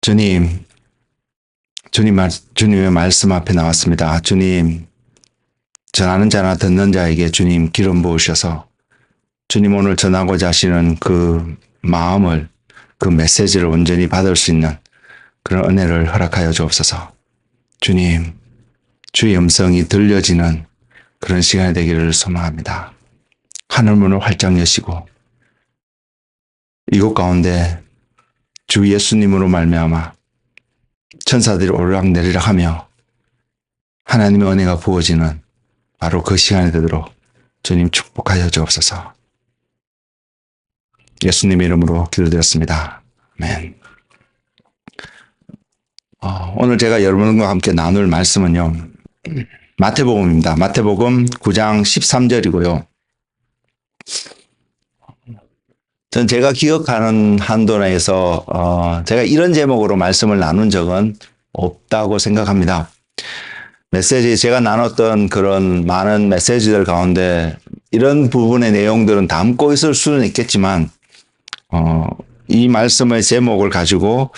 주님, 주님의 말씀 앞에 나왔습니다. 주님, 전하는 자나 듣는 자에게 주님 기름 부으셔서 주님 오늘 전하고자 하시는 그 마음을, 그 메시지를 온전히 받을 수 있는 그런 은혜를 허락하여 주옵소서. 주님, 주의 음성이 들려지는 그런 시간이 되기를 소망합니다. 하늘문을 활짝 여시고 이곳 가운데 주 예수님으로 말미암아 천사들이 오르락내리락 하며 하나님의 은혜가 부어지는 바로 그 시간이 되도록 주님 축복하여 주옵소서. 예수님의 이름으로 기도드렸습니다. 아멘. 오늘 제가 여러분과 함께 나눌 말씀은요, 마태복음입니다. 마태복음 9장 13절이고요. 전 제가 기억하는 한도 내에서 제가 이런 제목으로 말씀을 나눈 적은 없다고 생각합니다. 제가 나눴던 그런 많은 메시지들 가운데 이런 부분의 내용들은 담고 있을 수는 있겠지만 이 말씀의 제목을 가지고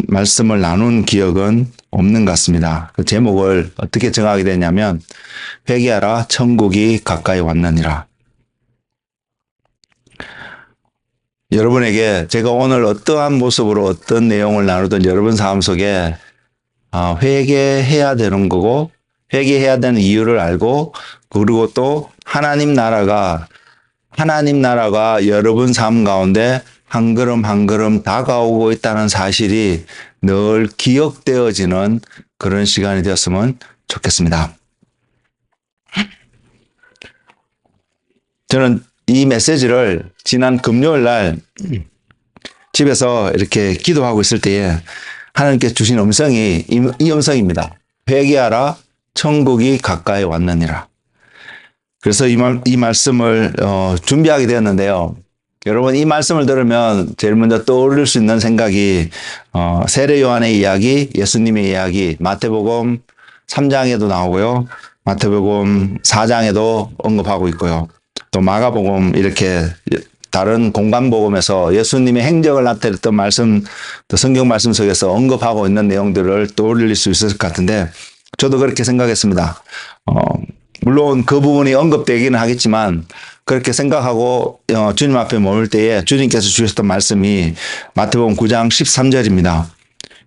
말씀을 나눈 기억은 없는 것 같습니다. 그 제목을 어떻게 정하게 되냐면 회개하라 천국이 가까이 왔느니라. 여러분에게 제가 오늘 어떠한 모습으로 어떤 내용을 나누든 여러분 삶 속에 회개해야 되는 거고 회개해야 되는 이유를 알고 그리고 또 하나님 나라가 여러분 삶 가운데 한 걸음 한 걸음 다가오고 있다는 사실이 늘 기억되어지는 그런 시간이 되었으면 좋겠습니다. 저는 이 메시지를 지난 금요일 날 집에서 이렇게 기도하고 있을 때에 하나님께 주신 음성이 이 음성입니다. 회개하라 천국이 가까이 왔느니라. 그래서 이 말씀을 준비하게 되었는데요. 여러분 이 말씀을 들으면 제일 먼저 떠오를 수 있는 생각이 세례 요한의 이야기, 예수님의 이야기, 마태복음 3장에도 나오고요. 마태복음 4장에도 언급하고 있고요. 또 마가복음 이렇게 다른 공간복음에서 예수님의 행적을 나타냈던 말씀, 또 성경 말씀 속에서 언급하고 있는 내용들을 떠올릴 수 있을 것 같은데 저도 그렇게 생각했습니다. 물론 그 부분이 언급되기는 하겠지만 그렇게 생각하고 주님 앞에 머물 때에 주님께서 주셨던 말씀이 마태복음 9장 13절입니다.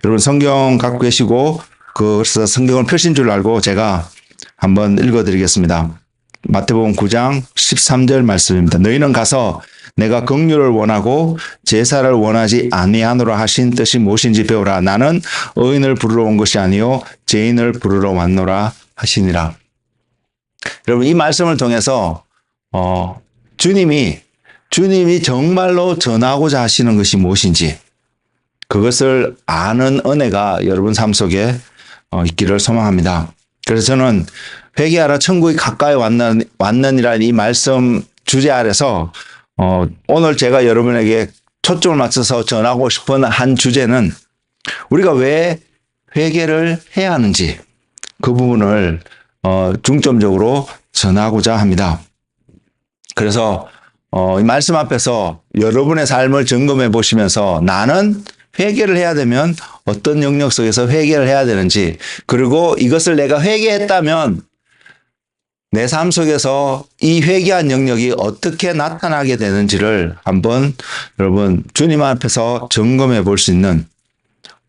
여러분 성경 갖고 계시고 그래서 성경을 펴신 줄 알고 제가 한번 읽어드리겠습니다. 마태복음 9장 13절 말씀입니다. 너희는 가서 내가 긍휼을 원하고 제사를 원하지 아니하노라 하신 뜻이 무엇인지 배우라. 나는 의인을 부르러 온 것이 아니요 죄인을 부르러 왔노라 하시니라. 여러분 이 말씀을 통해서 주님이 정말로 전하고자 하시는 것이 무엇인지 그것을 아는 은혜가 여러분 삶 속에 있기를 소망합니다. 그래서 저는 회개하라 천국이 가까이 왔느니라 이 말씀 주제 아래서 오늘 제가 여러분에게 초점을 맞춰서 전하고 싶은 한 주제는 우리가 왜 회개를 해야 하는지 그 부분을 중점적으로 전하고자 합니다. 그래서 이 말씀 앞에서 여러분의 삶을 점검해 보시면서 나는 회개를 해야 되면 어떤 영역 속에서 회개를 해야 되는지 그리고 이것을 내가 회개했다면 내 삶 속에서 이 회개한 영역이 어떻게 나타나게 되는지를 한번 여러분 주님 앞에서 점검해 볼 수 있는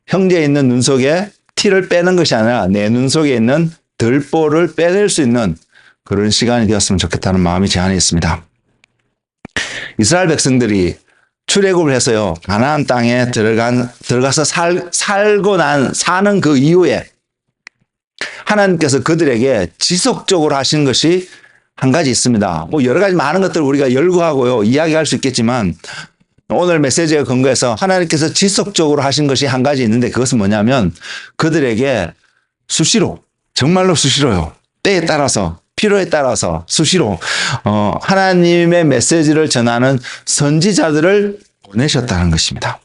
형제에 있는 눈 속에 티를 빼는 것이 아니라 내 눈 속에 있는 들보를 빼낼 수 있는 그런 시간이 되었으면 좋겠다는 마음이 제 안에 있습니다. 이스라엘 백성들이 출애굽을 해서요 가나안 땅에 들어가서 사는 그 이후에 하나님께서 그들에게 지속적으로 하신 것이 한 가지 있습니다. 뭐 여러 가지 많은 것들을 우리가 열거하고요 이야기할 수 있겠지만 오늘 메시지에 근거해서 하나님께서 지속적으로 하신 것이 한 가지 있는데 그것은 뭐냐면 그들에게 수시로 정말로 수시로요 때에 따라서 필요에 따라서 수시로 하나님의 메시지를 전하는 선지자들을 보내셨다는 것입니다.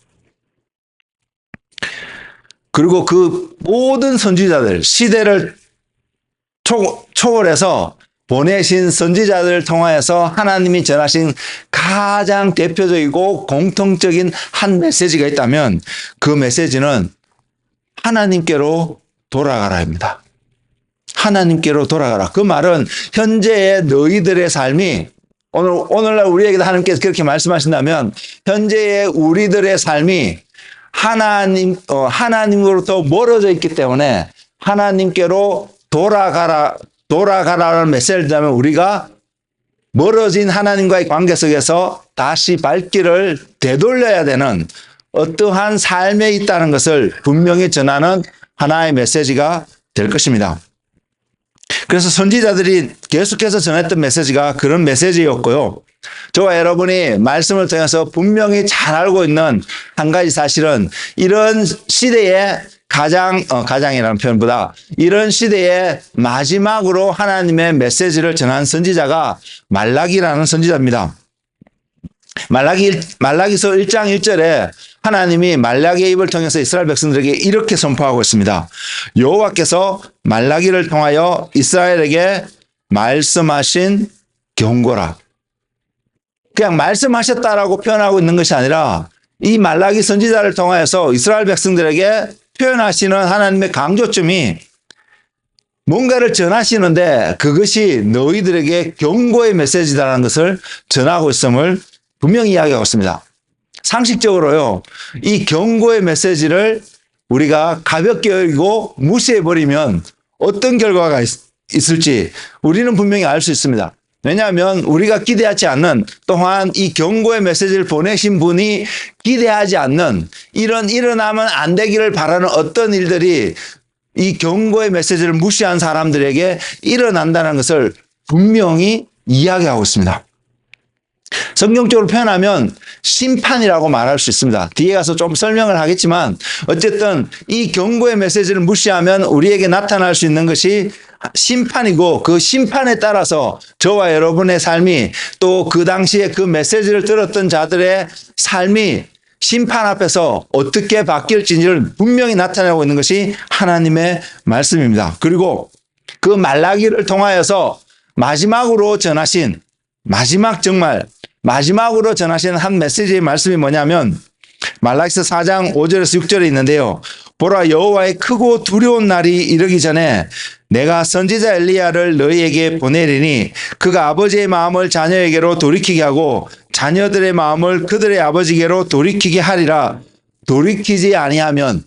그리고 그 모든 선지자들 시대를 초월해서 보내신 선지자들을 통하여서 하나님이 전하신 가장 대표적이고 공통적인 한 메시지가 있다면 그 메시지는 하나님께로 돌아가라입니다. 하나님께로 돌아가라. 그 말은 현재의 너희들의 삶이 오늘날 우리에게도 하나님께서 그렇게 말씀하신다면 현재의 우리들의 삶이 하나님으로부터 멀어져 있기 때문에 하나님께로 돌아가라는 메시지라면 우리가 멀어진 하나님과의 관계 속에서 다시 발길을 되돌려야 되는 어떠한 삶에 있다는 것을 분명히 전하는 하나의 메시지가 될 것입니다. 그래서 선지자들이 계속해서 전했던 메시지가 그런 메시지였고요. 저와 여러분이 말씀을 통해서 분명히 잘 알고 있는 한 가지 사실은 이런 시대에 가장이라는 표현보다 이런 시대의 마지막으로 하나님의 메시지를 전한 선지자가 말라기라는 선지자입니다. 말라기서 1장 1절에 하나님이 말라기의 입을 통해서 이스라엘 백성들에게 이렇게 선포하고 있습니다. 여호와께서 말라기를 통하여 이스라엘에게 말씀하신 경고라. 그냥 말씀하셨다라고 표현하고 있는 것이 아니라 이 말라기 선지자를 통하여서 이스라엘 백성들에게 표현하시는 하나님의 강조점이 뭔가를 전하시는데 그것이 너희들에게 경고의 메시지다라는 것을 전하고 있음을 분명히 이야기하고 있습니다. 상식적으로요, 이 경고의 메시지를 우리가 가볍게 여기고 무시해버리면 어떤 결과가 있을지 우리는 분명히 알 수 있습니다. 왜냐하면 우리가 기대하지 않는, 또한 이 경고의 메시지를 보내신 분이 기대하지 않는, 일어나면 안 되기를 바라는 어떤 일들이 이 경고의 메시지를 무시한 사람들에게 일어난다는 것을 분명히 이야기하고 있습니다. 성경적으로 표현하면 심판이라고 말할 수 있습니다. 뒤에 가서 좀 설명을 하겠지만 어쨌든 이 경고의 메시지를 무시하면 우리에게 나타날 수 있는 것이 심판이고, 그 심판에 따라서 저와 여러분의 삶이, 또 그 당시에 그 메시지를 들었던 자들의 삶이 심판 앞에서 어떻게 바뀔지를 분명히 나타내고 있는 것이 하나님의 말씀입니다. 그리고 그 말라기를 통하여서 마지막으로 전하신, 마지막으로 전하시는 한 메시지의 말씀이 뭐냐면 말라기서 4장 5절에서 6절에 있는데요. 보라, 여호와의 크고 두려운 날이 이르기 전에 내가 선지자 엘리야를 너희에게 보내리니 그가 아버지의 마음을 자녀에게로 돌이키게 하고 자녀들의 마음을 그들의 아버지에게로 돌이키게 하리라. 돌이키지 아니하면,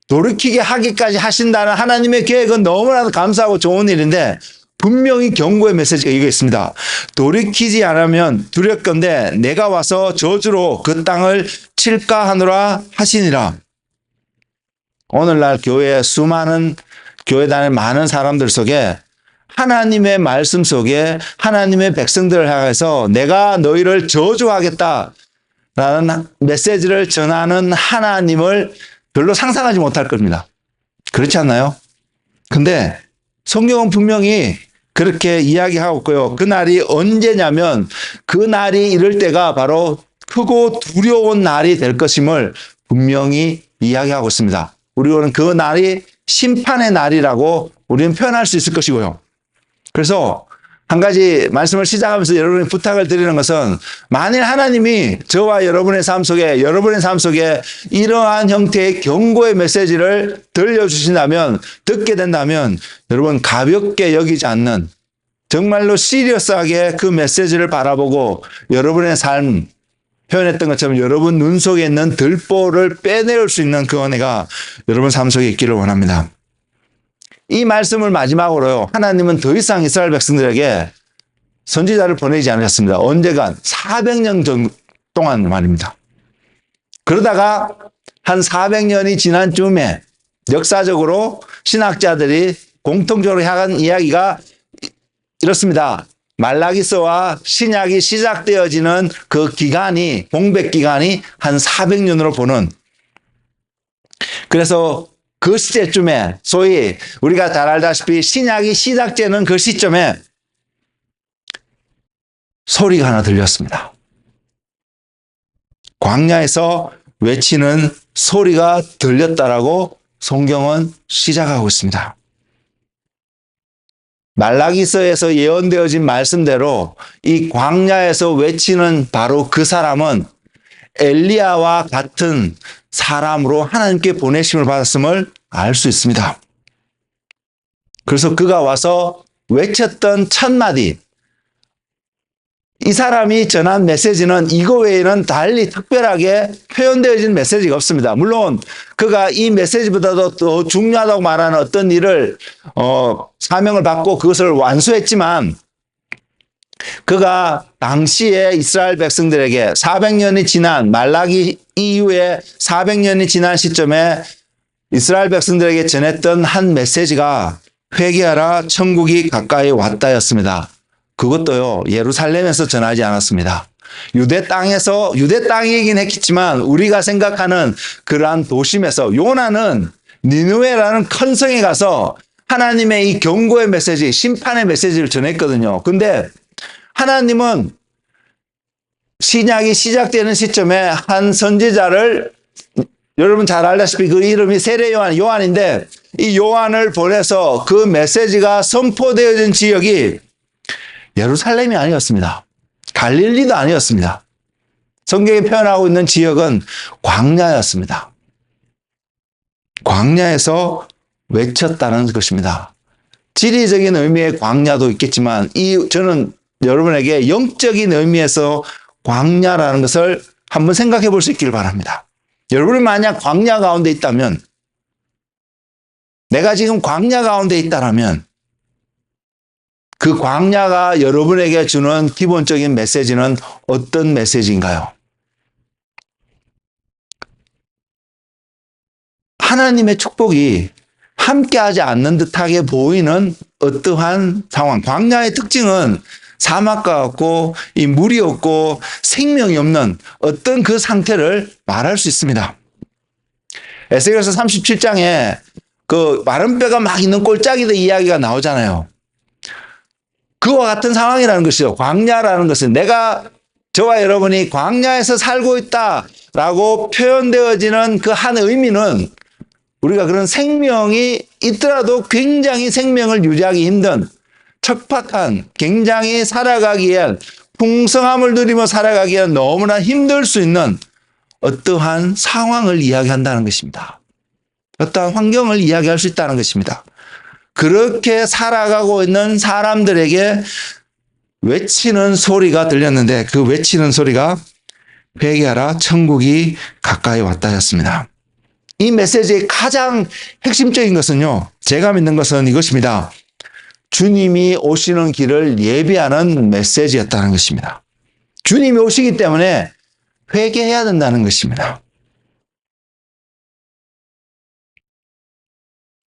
돌이키게 하기까지 하신다는 하나님의 계획은 너무나도 감사하고 좋은 일인데 분명히 경고의 메시지가 이거 있습니다. 돌이키지 않으면 두렵건대 내가 와서 저주로 그 땅을 칠까 하노라 하시니라. 오늘날 교회에 수많은 교회단의 많은 사람들 속에 하나님의 말씀 속에 하나님의 백성들을 향해서 내가 너희를 저주하겠다라는 메시지를 전하는 하나님을 별로 상상하지 못할 겁니다. 그렇지 않나요? 근데 성경은 분명히 그렇게 이야기하고 있고요. 그 날이 언제냐면 그 날이 이를 때가 바로 크고 두려운 날이 될 것임을 분명히 이야기하고 있습니다. 우리는 그 날이 심판의 날이라고 우리는 표현할 수 있을 것이고요. 그래서 한 가지 말씀을 시작하면서 여러분이 부탁을 드리는 것은, 만일 하나님이 저와 여러분의 삶 속에 이러한 형태의 경고의 메시지를 들려주신다면, 듣게 된다면 여러분 가볍게 여기지 않는, 정말로 시리어스하게 그 메시지를 바라보고 여러분의 삶, 표현했던 것처럼 여러분 눈 속에 있는 들보를 빼내올 수 있는 그 은혜가 여러분 삶 속에 있기를 원합니다. 이 말씀을 마지막으로요, 하나님은 더 이상 이스라엘 백성들에게 선지자를 보내지 않으셨습니다. 언제간 400년 동안 말입니다. 그러다가 한 400년이 지난 쯤에 역사적으로 신학자들이 공통적으로 향한 이야기가 이렇습니다. 말라기서와 신약이 시작되어지는 그 기간이, 공백 기간이 한 400년으로 보는, 그래서 그 시제쯤에 소위 우리가 잘 알다시피 신약이 시작되는 그 시점에 소리가 하나 들렸습니다. 광야에서 외치는 소리가 들렸다라고 성경은 시작하고 있습니다. 말라기서에서 예언되어진 말씀대로 이 광야에서 외치는 바로 그 사람은 엘리야와 같은 사람으로 하나님께 보내심을 받았음을 알 수 있습니다. 그래서 그가 와서 외쳤던 첫 마디, 이 사람이 전한 메시지는 이거 외에는 달리 특별하게 표현되어진 메시지가 없습니다. 물론 그가 이 메시지보다도 더 중요하다고 말하는 어떤 일을 사명을 받고 그것을 완수했지만, 그가 당시에 이스라엘 백성들에게 400년이 지난 말라기 이후에 400년이 지난 시점에 이스라엘 백성들에게 전했던 한 메시지가 회개하라 천국이 가까이 왔다였습니다. 그것도요, 예루살렘에서 전하지 않았습니다. 유대 땅이긴 했겠지만 우리가 생각하는 그러한 도심에서, 요나는 니느웨라는 큰 성에 가서 하나님의 이 경고의 메시지, 심판의 메시지를 전했거든요. 근데 하나님은 신약이 시작되는 시점에 한 선지자를, 여러분 잘 알다시피 그 이름이 세례 요한인데, 이 요한을 보내서 그 메시지가 선포되어진 지역이 예루살렘이 아니었습니다. 갈릴리도 아니었습니다. 성경에 표현하고 있는 지역은 광야였습니다. 광야에서 외쳤다는 것입니다. 지리적인 의미의 광야도 있겠지만 저는 여러분에게 영적인 의미에서 광야라는 것을 한번 생각해 볼 수 있기를 바랍니다. 여러분이 만약 광야 가운데 있다면, 내가 지금 광야 가운데 있다라면 그 광야가 여러분에게 주는 기본적인 메시지는 어떤 메시지인가요? 하나님의 축복이 함께하지 않는 듯하게 보이는 어떠한 상황. 광야의 특징은 사막과 같고 이 물이 없고 생명이 없는 어떤 그 상태를 말할 수 있습니다. 에스겔서 37장에 그 마른 뼈가 막 있는 꼴짝이들 이야기가 나오잖아요. 그와 같은 상황이라는 것이죠. 광야라는 것은, 저와 여러분이 광야에서 살고 있다라고 표현되어지는 그 한 의미는, 우리가 그런 생명이 있더라도 굉장히 생명을 유지하기 힘든, 척박한, 굉장히 살아가기엔, 풍성함을 누리며 살아가기엔 너무나 힘들 수 있는 어떠한 상황을 이야기한다는 것입니다. 어떠한 환경을 이야기할 수 있다는 것입니다. 그렇게 살아가고 있는 사람들에게 외치는 소리가 들렸는데, 그 외치는 소리가 회개하라 천국이 가까이 왔다였습니다. 이 메시지의 가장 핵심적인 것은요, 제가 믿는 것은 이것입니다. 주님이 오시는 길을 예비하는 메시지였다는 것입니다. 주님이 오시기 때문에 회개해야 된다는 것입니다.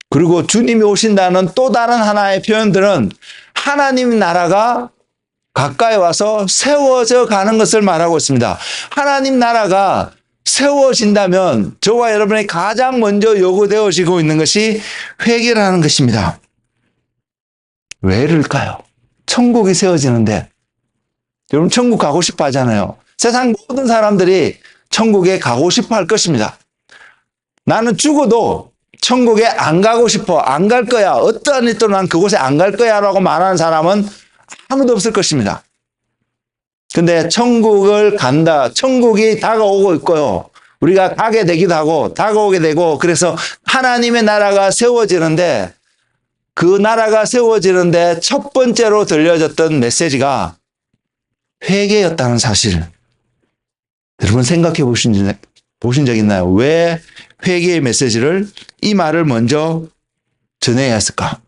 그리고 주님이 오신다는 또 다른 하나의 표현들은 하나님 나라가 가까이 와서 세워져 가는 것을 말하고 있습니다. 하나님 나라가 세워진다면 저와 여러분이 가장 먼저 요구되어지고 있는 것이 회개라는 것입니다. 왜일까요? 천국이 세워지는데, 여러분 천국 가고 싶어 하잖아요. 세상 모든 사람들이 천국에 가고 싶어 할 것입니다. 나는 죽어도 천국에 안 가고 싶어, 안 갈 거야, 어떠한 일도 난 그곳에 안 갈 거야 라고 말하는 사람은 아무도 없을 것입니다. 근데 천국을 간다, 천국이 다가오고 있고요, 우리가 가게 되기도 하고 다가오게 되고, 그래서 하나님의 나라가 세워지는데, 그 나라가 세워지는데 첫 번째로 들려졌던 메시지가 회개였다는 사실, 여러분 생각해 보신 적 있나요? 왜 회개의 메시지를, 이 말을 먼저 전해야 했을까?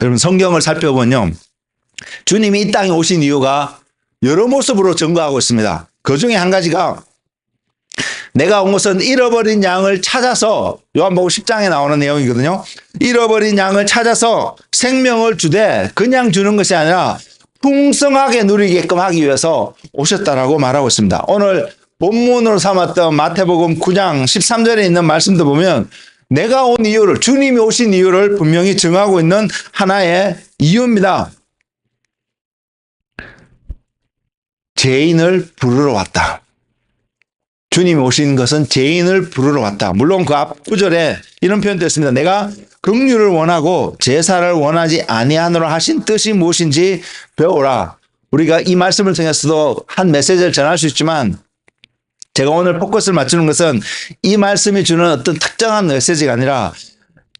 여러분 성경을 살펴보면요, 주님이 이 땅에 오신 이유가 여러 모습으로 증거하고 있습니다. 그 중에 한 가지가, 내가 온 것은 잃어버린 양을 찾아서, 요한복음 10장에 나오는 내용이거든요. 잃어버린 양을 찾아서 생명을 주되, 그냥 주는 것이 아니라 풍성하게 누리게끔 하기 위해서 오셨다라고 말하고 있습니다. 오늘 본문으로 삼았던 마태복음 9장 13절에 있는 말씀도 보면 내가 온 이유를, 주님이 오신 이유를 분명히 증하고 있는 하나의 이유입니다. 죄인을 부르러 왔다. 주님이 오신 것은 죄인을 부르러 왔다. 물론 그 앞 구절에 이런 표현도 있습니다. 내가 긍휼을 원하고 제사를 원하지 아니하노라 하신 뜻이 무엇인지 배우라. 우리가 이 말씀을 통해서도 한 메시지를 전할 수 있지만 제가 오늘 포커스를 맞추는 것은 이 말씀이 주는 어떤 특정한 메시지가 아니라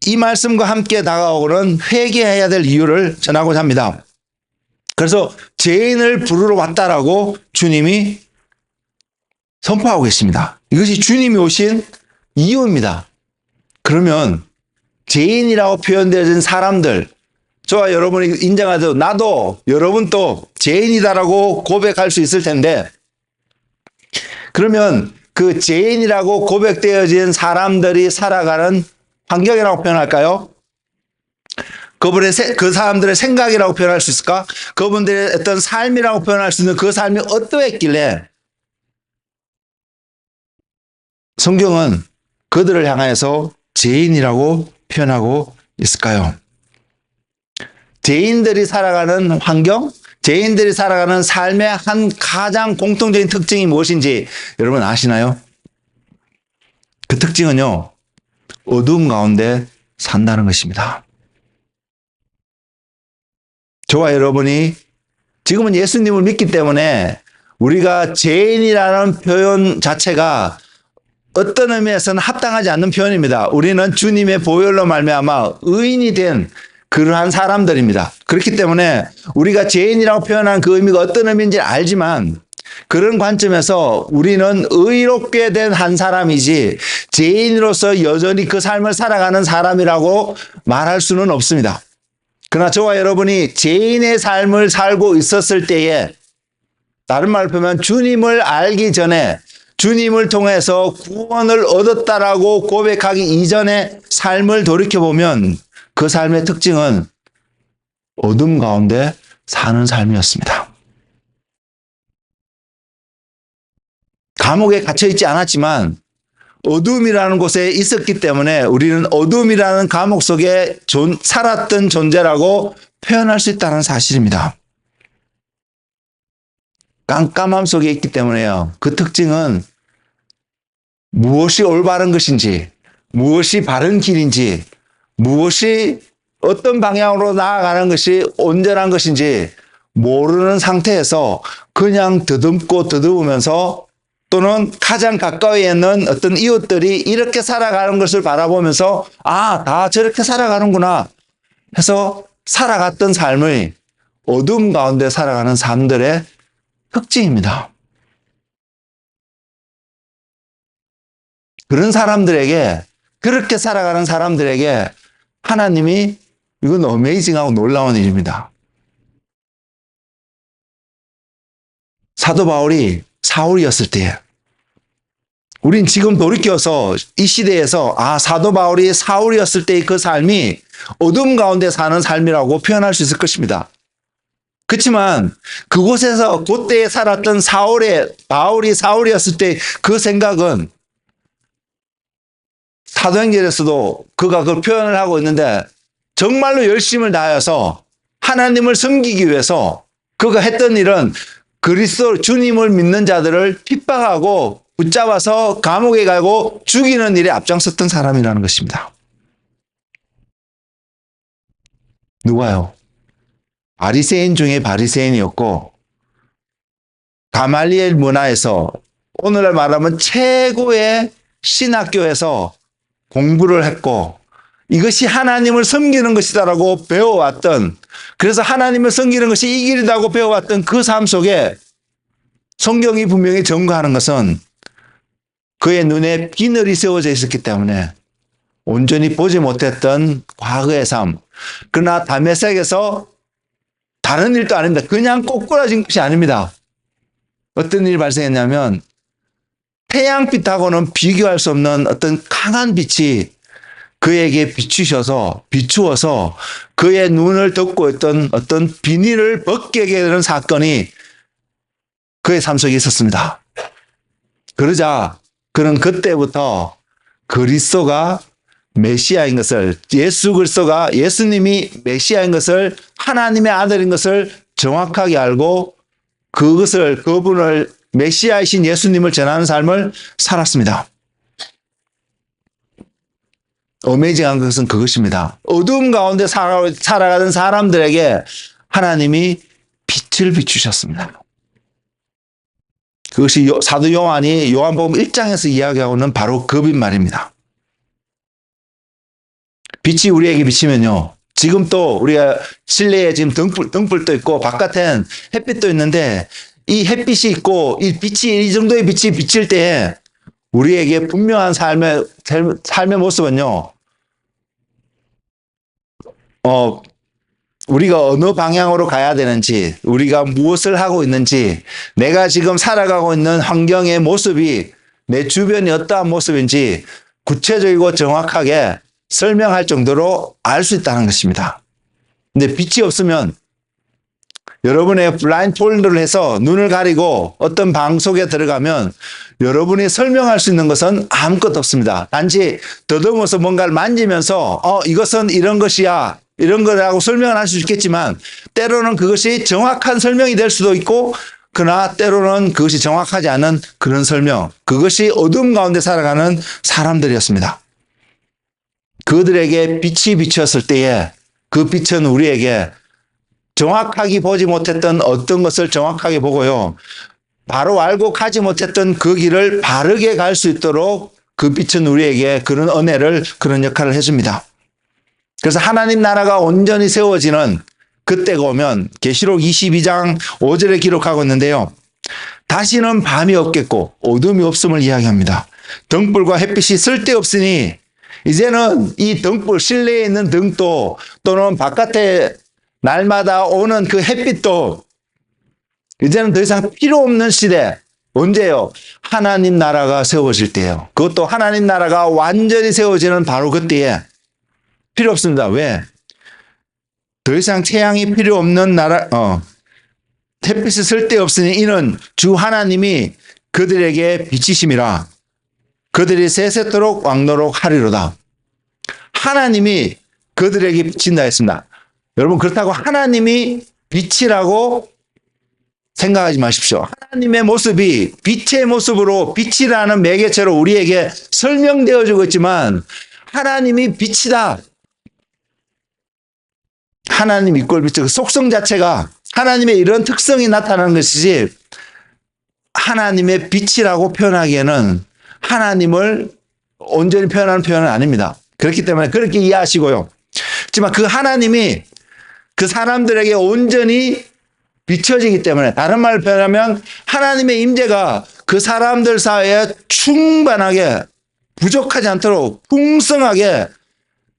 이 말씀과 함께 다가오는 회개해야 될 이유를 전하고자 합니다. 그래서 죄인을 부르러 왔다라고 주님이 선포하고 계십니다. 이것이 주님이 오신 이유입니다. 그러면 죄인이라고 표현되어진 사람들, 저와 여러분이 인정하죠. 나도 여러분도 죄인이다라고 고백할 수 있을 텐데 그러면 그 죄인이라고 고백되어진 사람들이 살아가는 환경이라고 표현할까요? 그 사람들의 생각이라고 표현할 수 있을까? 그분들의 어떤 삶이라고 표현할 수 있는 그 삶이 어떠했길래 성경은 그들을 향하여서 죄인이라고 표현하고 있을까요? 죄인들이 살아가는 환경, 죄인들이 살아가는 삶의 한 가장 공통적인 특징이 무엇인지 여러분 아시나요? 그 특징은요, 어두움 가운데 산다는 것입니다. 저와 여러분이 지금은 예수님을 믿기 때문에 우리가 죄인이라는 표현 자체가 어떤 의미에서는 합당하지 않는 표현입니다. 우리는 주님의 보혈로 말미암아 의인이 된 그러한 사람들입니다. 그렇기 때문에 우리가 죄인이라고 표현한 그 의미가 어떤 의미인지 알지만 그런 관점에서 우리는 의롭게 된 한 사람이지 죄인으로서 여전히 그 삶을 살아가는 사람이라고 말할 수는 없습니다. 그러나 저와 여러분이 죄인의 삶을 살고 있었을 때에 다른 말로 보면 주님을 알기 전에 주님을 통해서 구원을 얻었다라고 고백하기 이전의 삶을 돌이켜보면 그 삶의 특징은 어둠 가운데 사는 삶이었습니다. 감옥에 갇혀있지 않았지만 어둠이라는 곳에 있었기 때문에 우리는 어둠이라는 감옥 속에 살았던 존재라고 표현할 수 있다는 사실입니다. 깜깜함 속에 있기 때문에요. 그 특징은 무엇이 올바른 것인지, 무엇이 바른 길인지, 무엇이 어떤 방향으로 나아가는 것이 온전한 것인지 모르는 상태에서 그냥 더듬고 더듬으면서 또는 가장 가까이 있는 어떤 이웃들이 이렇게 살아가는 것을 바라보면서 아, 다 저렇게 살아가는구나 해서 살아갔던 삶의 어둠 가운데 살아가는 삶들의 특징입니다. 그런 사람들에게, 그렇게 살아가는 사람들에게 하나님이 이건 어메이징하고 놀라운 일입니다. 사도 바울이 사울이었을 때 우린 지금 돌이켜서 이 시대에서 사도 바울이 사울이었을 때의 그 삶이 어둠 가운데 사는 삶이라고 표현할 수 있을 것입니다. 그렇지만 그곳에서 그때에 살았던 바울이 사울이었을 때 그 생각은 사도행전에서도 그가 그걸 표현을 하고 있는데 정말로 열심을 다하여서 하나님을 섬기기 위해서 그가 했던 일은 그리스도 주님을 믿는 자들을 핍박하고 붙잡아서 감옥에 가고 죽이는 일에 앞장섰던 사람이라는 것입니다. 누가요? 바리새인 중에 바리새인이었고 가말리엘 문화에서 오늘날 말하면 최고의 신학교에서 공부를 했고 이것이 하나님을 섬기는 것이다라고 배워왔던, 그래서 하나님을 섬기는 것이 이 길이라고 배워왔던 그 삶 속에 성경이 분명히 증거하는 것은 그의 눈에 비늘이 세워져 있었기 때문에 온전히 보지 못했던 과거의 삶, 그러나 다메섹에서 다른 일도 아닙니다. 그냥 꼬꾸라진 것이 아닙니다. 어떤 일이 발생했냐면 태양빛하고는 비교할 수 없는 어떤 강한 빛이 그에게 비추어서 그의 눈을 덮고 있던 어떤 비닐을 벗게 되는 사건이 그의 삶 속에 있었습니다. 그러자 그는 그때부터 그리스도가 메시아인 것을, 예수 그리스도가 예수님이 메시아인 것을, 하나님의 아들인 것을 정확하게 알고 그분을 메시아이신 예수님을 전하는 삶을 살았습니다. 어메이징한 것은 그것입니다. 어두움 가운데 살아가던 사람들에게 하나님이 빛을 비추셨습니다. 그것이 사도 요한이 요한복음 1장에서 이야기하고 있는 바로 그 빛 말입니다. 빛이 우리에게 비치면요. 지금 또 우리가 실내에 지금 등불도 있고 바깥엔 햇빛도 있는데 이 햇빛이 있고 이 빛이 이 정도의 빛이 비칠 때 우리에게 분명한 삶의 모습은요. 우리가 어느 방향으로 가야 되는지, 우리가 무엇을 하고 있는지, 내가 지금 살아가고 있는 환경의 모습이 내 주변이 어떠한 모습인지 구체적이고 정확하게 설명할 정도로 알 수 있다는 것입니다. 근데 빛이 없으면 여러분의 블라인드폴드를 해서 눈을 가리고 어떤 방 속에 들어가면 여러분이 설명할 수 있는 것은 아무것도 없습니다. 단지 더듬어서 뭔가를 만지면서 이것은 이런 것이야, 이런 거라고 설명을 할 수 있겠지만 때로는 그것이 정확한 설명이 될 수도 있고 그러나 때로는 그것이 정확하지 않은 그런 설명, 그것이 어둠 가운데 살아가는 사람들이었습니다. 그들에게 빛이 비쳤을 때에 그 빛은 우리에게 정확하게 보지 못했던 어떤 것을 정확하게 보고요. 바로 알고 가지 못했던 그 길을 바르게 갈 수 있도록 그 빛은 우리에게 그런 은혜를, 그런 역할을 해줍니다. 그래서 하나님 나라가 온전히 세워지는 그때가 오면 계시록 22장 5절에 기록하고 있는데요. 다시는 밤이 없겠고 어둠이 없음을 이야기합니다. 등불과 햇빛이 쓸데없으니 이제는 이 등불, 실내에 있는 등도 또는 바깥에 날마다 오는 그 햇빛도 이제는 더 이상 필요 없는 시대. 언제요? 하나님 나라가 세워질 때예요. 그것도 하나님 나라가 완전히 세워지는 바로 그때에 필요 없습니다. 왜? 더 이상 태양이 필요 없는 나라, 햇빛이 쓸데없으니 이는 주 하나님이 그들에게 비치심이라 그들이 세세토록 왕노록 하리로다. 하나님이 그들에게 비친다 했습니다. 여러분, 그렇다고 하나님이 빛이라고 생각하지 마십시오. 하나님의 모습이 빛의 모습으로 빛이라는 매개체로 우리에게 설명되어지고 있지만 하나님이 빛이다. 하나님 이꼴 빛, 그 속성 자체가 하나님의 이런 특성이 나타나는 것이지 하나님의 빛이라고 표현하기에는 하나님을 온전히 표현하는 표현은 아닙니다. 그렇기 때문에 그렇게 이해하시고요. 하지만 그 하나님이 그 사람들에게 온전히 비춰지기 때문에, 다른 말로 표현하면 하나님의 임재가 그 사람들 사이에 충만하게 부족하지 않도록 풍성하게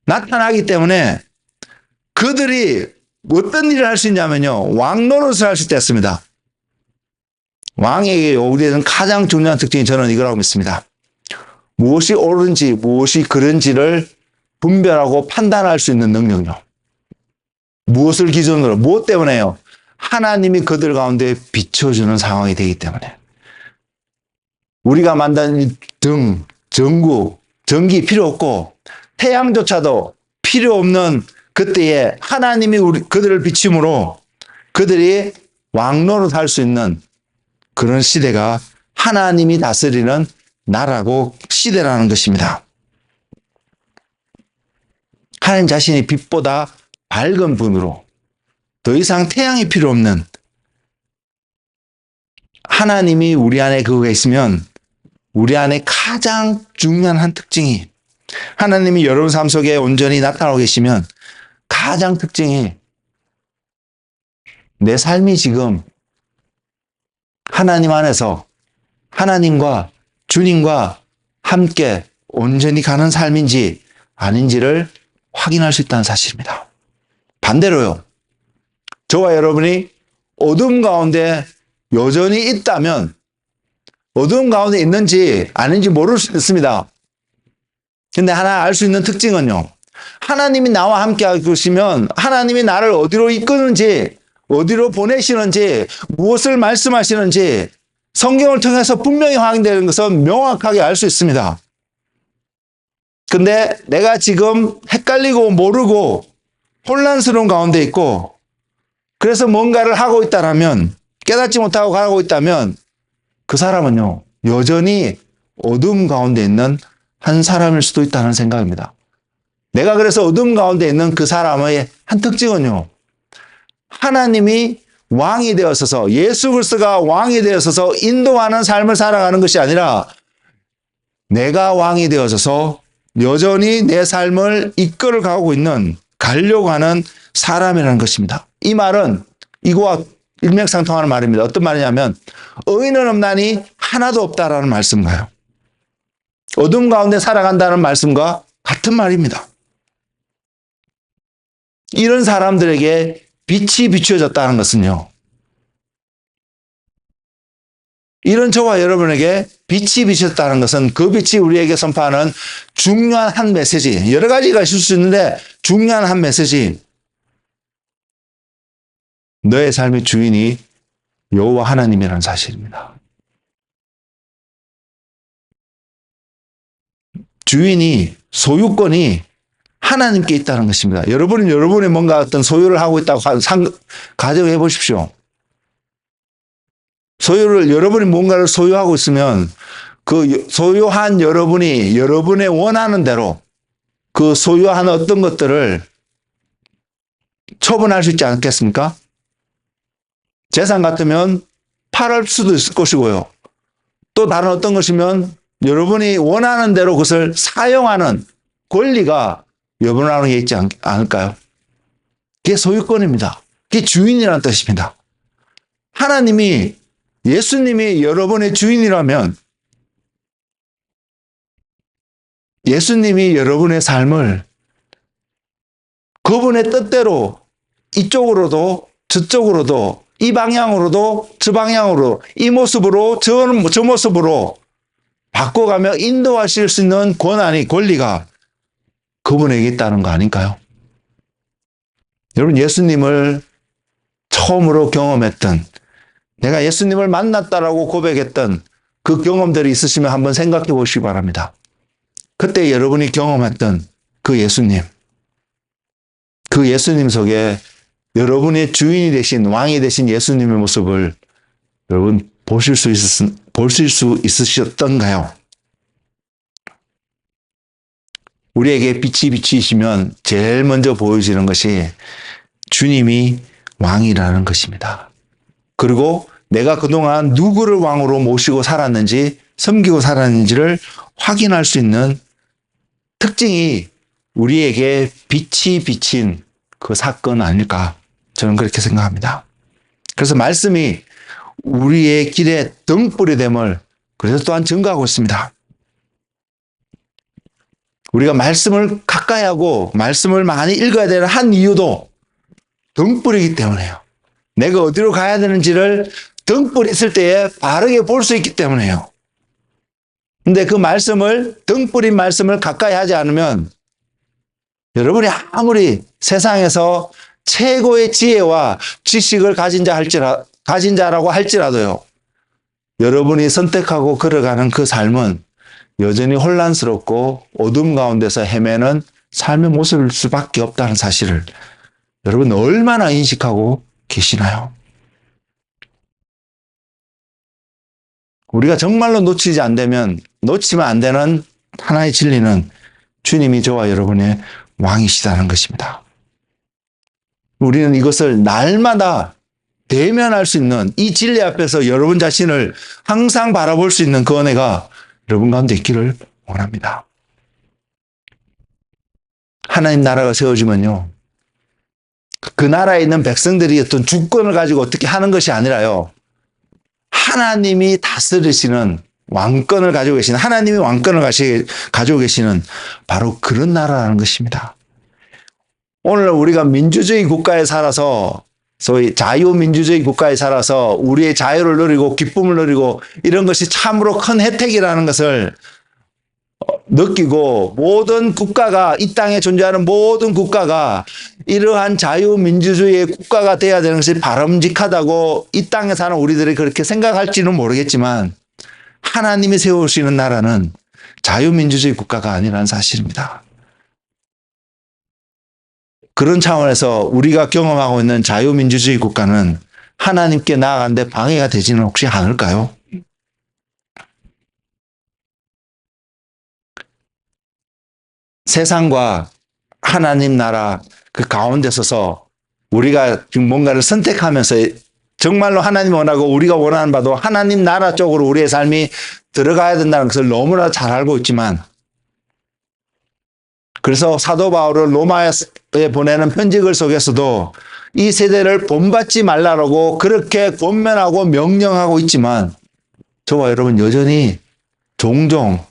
나타나기 때문에 그들이 어떤 일을 할 수 있냐면요. 왕 노릇을 할 수 있습니다. 왕에게 우리에게는 가장 중요한 특징이 저는 이거라고 믿습니다. 무엇이 옳은지 무엇이 그른지를 분별하고 판단할 수 있는 능력이요. 무엇을 기준으로, 무엇 때문에요? 하나님이 그들 가운데 비춰주는 상황이 되기 때문에. 우리가 만든 등, 전구, 전기 필요 없고 태양조차도 필요 없는 그때에 하나님이 그들을 비춤으로 그들이 왕노릇 할 수 있는 그런 시대가 하나님이 다스리는 나라고 시대라는 것입니다. 하나님 자신이 빛보다 밝은 분으로 더 이상 태양이 필요 없는 하나님이 우리 안에 그거가 있으면 우리 안에 가장 중요한 한 특징이, 하나님이 여러분 삶 속에 온전히 나타나고 계시면 가장 특징이 내 삶이 지금 하나님 안에서 하나님과 주님과 함께 온전히 가는 삶인지 아닌지를 확인할 수 있다는 사실입니다. 반대로요. 저와 여러분이 어둠 가운데 여전히 있다면 어둠 가운데 있는지 아닌지 모를 수 있습니다. 근데 하나 알 수 있는 특징은요. 하나님이 나와 함께 하고 계시면 하나님이 나를 어디로 이끄는지, 어디로 보내시는지, 무엇을 말씀하시는지 성경을 통해서 분명히 확인되는 것은 명확하게 알 수 있습니다. 근데 내가 지금 헷갈리고 모르고 혼란스러운 가운데 있고 그래서 뭔가를 하고 있다라면, 깨닫지 못하고 가고 있다면 그 사람은요, 여전히 어둠 가운데 있는 한 사람일 수도 있다는 생각입니다. 내가 그래서 어둠 가운데 있는 그 사람의 한 특징은요, 하나님이 왕이 되어서서, 예수 그리스도가 왕이 되어서서 인도하는 삶을 살아가는 것이 아니라 내가 왕이 되어서서 여전히 내 삶을 이끌어 가고 있는, 가려고 하는 사람이라는 것입니다. 이 말은 이거와 일맥상통하는 말입니다. 어떤 말이냐면 의인은 없나니 하나도 없다라는 말씀과요, 어둠 가운데 살아간다는 말씀과 같은 말입니다. 이런 사람들에게 빛이 비추어졌다는 것은요, 이런 저와 여러분에게 빛이 비쳤다는 것은 그 빛이 우리에게 선포하는 중요한 한 메시지, 여러 가지가 있을 수 있는데 중요한 한 메시지, 너의 삶의 주인이 여호와 하나님이라는 사실입니다. 주인이, 소유권이 하나님께 있다는 것입니다. 여러분은 여러분의 뭔가 어떤 소유를 하고 있다고 가정해 보십시오. 여러분이 뭔가를 소유하고 있으면 그 소유한 여러분이 여러분의 원하는 대로 그 소유한 어떤 것들을 처분할 수 있지 않겠습니까? 재산 같으면 팔을 수도 있을 것이고요. 또 다른 어떤 것이면 여러분이 원하는 대로 그것을 사용하는 권리가 여러분에게 있지 않을까요? 그게 소유권입니다. 그게 주인이라는 뜻입니다. 예수님이 여러분의 주인이라면 예수님이 여러분의 삶을 그분의 뜻대로 이쪽으로도 저쪽으로도 이 방향으로도 저 방향으로 이 모습으로 저 모습으로 바꿔가며 인도하실 수 있는 권리가 그분에게 있다는 거 아닐까요? 여러분, 예수님을 처음으로 경험했던, 내가 예수님을 만났다라고 고백했던 그 경험들이 있으시면 한번 생각해 보시기 바랍니다. 그때 여러분이 경험했던 그 예수님 속에 여러분의 주인이 되신, 왕이 되신 예수님의 모습을 여러분 보실 수 있으셨던가요? 우리에게 빛이 비치시면 제일 먼저 보여지는 것이 주님이 왕이라는 것입니다. 그리고 내가 그동안 누구를 왕으로 모시고 살았는지, 섬기고 살았는지를 확인할 수 있는 특징이 우리에게 빛이 비친 그 사건 아닐까, 저는 그렇게 생각합니다. 그래서 말씀이 우리의 길에 등불이 됨을 그래서 또한 증거하고 있습니다. 우리가 말씀을 가까이 하고 말씀을 많이 읽어야 되는 한 이유도 등불이기 때문에요. 내가 어디로 가야 되는지를 등불이 있을 때에 바르게 볼 수 있기 때문에요. 근데 그 등불인 말씀을 가까이 하지 않으면 여러분이 아무리 세상에서 최고의 지혜와 지식을 가진 자라고 할지라도요, 여러분이 선택하고 걸어가는 그 삶은 여전히 혼란스럽고 어둠 가운데서 헤매는 삶의 모습일 수밖에 없다는 사실을 여러분 얼마나 인식하고 계시나요? 우리가 정말로 놓치면 안 되는 하나의 진리는 주님이 저와 여러분의 왕이시다는 것입니다. 우리는 이것을 날마다 대면할 수 있는 이 진리 앞에서 여러분 자신을 항상 바라볼 수 있는 그 은혜가 여러분 가운데 있기를 원합니다. 하나님 나라가 세워지면요, 그 나라에 있는 백성들이 어떤 주권을 가지고 어떻게 하는 것이 아니라요, 하나님이 다스리시는 왕권을 가지고 계시는, 하나님이 왕권을 가지고 계시는 바로 그런 나라라는 것입니다. 오늘 우리가 민주주의 국가에 살아서, 소위 자유민주주의 국가에 살아서 우리의 자유를 누리고 기쁨을 누리고 이런 것이 참으로 큰 혜택이라는 것을 느끼고, 모든 국가가, 이 땅에 존재하는 모든 국가가 이러한 자유민주주의의 국가가 되어야 되는 것이 바람직하다고 이 땅에 사는 우리들이 그렇게 생각할지는 모르겠지만, 하나님이 세우시는 나라는 자유민주주의 국가가 아니라는 사실입니다. 그런 차원에서 우리가 경험하고 있는 자유민주주의 국가는 하나님께 나아가는데 방해가 되지는 혹시 않을까요? 세상과 하나님 나라 그 가운데 서서 우리가 지금 뭔가를 선택하면서 정말로 하나님 원하고 우리가 원하는 바도 하나님 나라 쪽으로 우리의 삶이 들어가야 된다는 것을 너무나 잘 알고 있지만, 그래서 사도 바울을 로마에 보내는 편지글 속에서도 이 세대를 본받지 말라고 그렇게 권면하고 명령하고 있지만, 저와 여러분 여전히 종종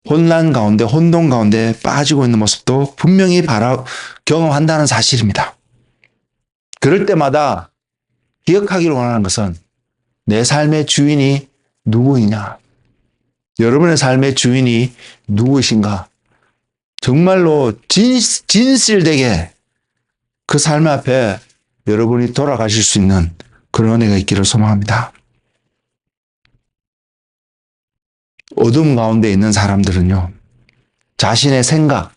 혼란 가운데, 혼돈 가운데 빠지고 있는 모습도 분명히 경험한다는 사실입니다. 그럴 때마다 기억하기를 원하는 것은 내 삶의 주인이 누구이냐? 여러분의 삶의 주인이 누구이신가? 정말로 진실되게 그 삶 앞에 여러분이 돌아가실 수 있는 그런 은혜가 있기를 소망합니다. 어둠 가운데 있는 사람들은요, 자신의 생각,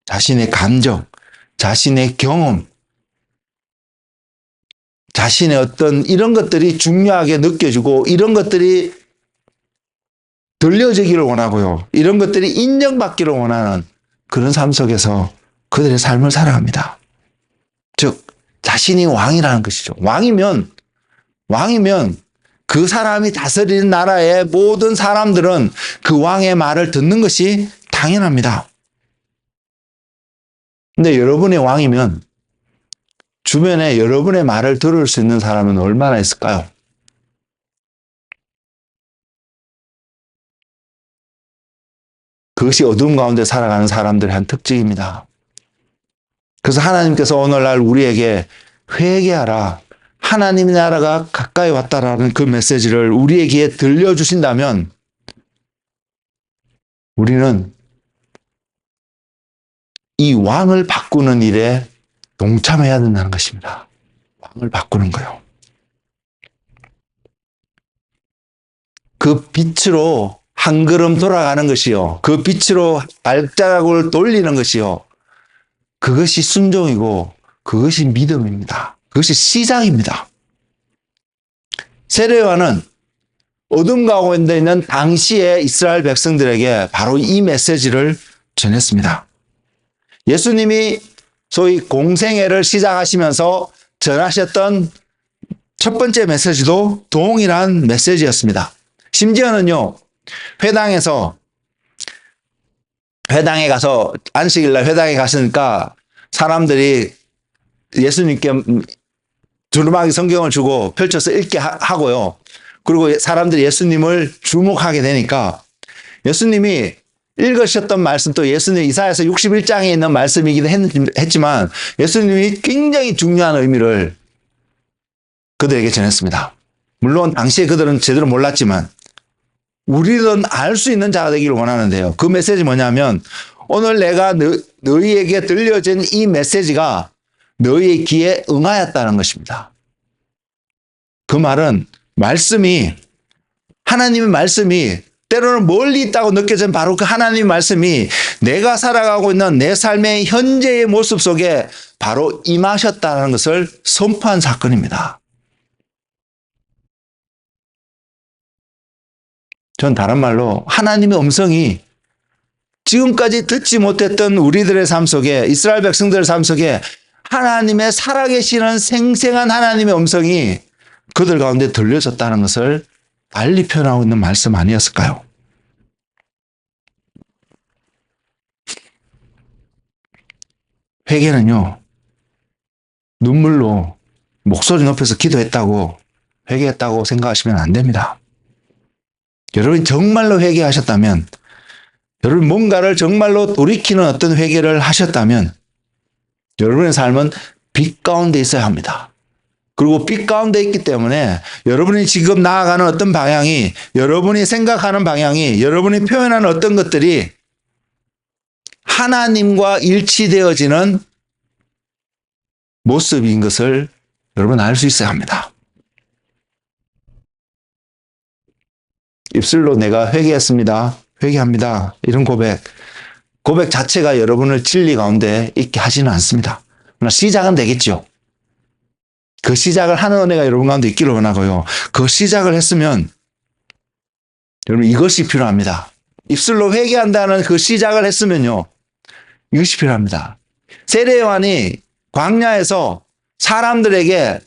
자신의 감정, 자신의 경험, 자신의 어떤 이런 것들이 중요하게 느껴지고 이런 것들이 들려지기를 원하고요. 이런 것들이 인정받기를 원하는 그런 삶 속에서 그들의 삶을 살아갑니다. 즉 자신이 왕이라는 것이죠. 왕이면 그 사람이 다스리는 나라의 모든 사람들은 그 왕의 말을 듣는 것이 당연합니다. 근데 여러분의 왕이면 주변에 여러분의 말을 들을 수 있는 사람은 얼마나 있을까요? 그것이 어둠 가운데 살아가는 사람들의 한 특징입니다. 그래서 하나님께서 오늘날 우리에게 회개하라, 하나님의 나라가 가까이 왔다라는 그 메시지를 우리에게 들려주신다면 우리는 이 왕을 바꾸는 일에 동참해야 된다는 것입니다. 왕을 바꾸는 거요. 그 빛으로 한 걸음 돌아가는 것이요. 그 빛으로 발자국을 돌리는 것이요. 그것이 순종이고 그것이 믿음입니다. 그것이 시작입니다. 세례요한은 어둠 가운데 있는 당시의 이스라엘 백성들에게 바로 이 메시지를 전했습니다. 예수님이 소위 공생애를 시작하시면서 전하셨던 첫 번째 메시지도 동일한 메시지였습니다. 심지어는요, 회당에 가서 안식일날 회당에 갔으니까 사람들이 예수님께 두루마기 성경을 주고 펼쳐서 읽게 하고요. 그리고 사람들이 예수님을 주목하게 되니까 예수님이 읽으셨던 말씀도 예수님 이사야서 61장에 있는 말씀이기도 했지만 예수님이 굉장히 중요한 의미를 그들에게 전했습니다. 물론 당시에 그들은 제대로 몰랐지만 우리는 알 수 있는 자가 되기를 원하는데요. 그 메시지 뭐냐면 오늘 내가 너희에게 들려진 이 메시지가 너희의 귀에 응하였다는 것입니다. 그 말은 하나님의 말씀이 때로는 멀리 있다고 느껴진 바로 그 하나님의 말씀이 내가 살아가고 있는 내 삶의 현재의 모습 속에 바로 임하셨다는 것을 선포한 사건입니다. 전 다른 말로 하나님의 음성이 지금까지 듣지 못했던 우리들의 삶 속에, 이스라엘 백성들의 삶 속에 하나님의 살아계시는 생생한 하나님의 음성이 그들 가운데 들려졌다는 것을 달리 표현하고 있는 말씀 아니었을까요? 회개는요, 눈물로 목소리 높여서 기도했다고 회개했다고 생각하시면 안 됩니다. 여러분이 정말로 회개하셨다면, 여러분 뭔가를 정말로 돌이키는 어떤 회개를 하셨다면 여러분의 삶은 빛 가운데 있어야 합니다. 그리고 빛 가운데 있기 때문에 여러분이 지금 나아가는 어떤 방향이, 여러분이 생각하는 방향이, 여러분이 표현하는 어떤 것들이 하나님과 일치되어지는 모습인 것을 여러분 알 수 있어야 합니다. 입술로 내가 회개했습니다, 회개합니다, 이런 고백 자체가 여러분을 진리 가운데 있게 하지는 않습니다. 그러나 시작은 되겠죠. 그 시작을 하는 은혜가 여러분 가운데 있기를 원하고요. 그 시작을 했으면 여러분 이것이 필요합니다. 입술로 회개한다는 그 시작을 했으면요. 이것이 필요합니다. 세례 요한이 광야에서 사람들에게,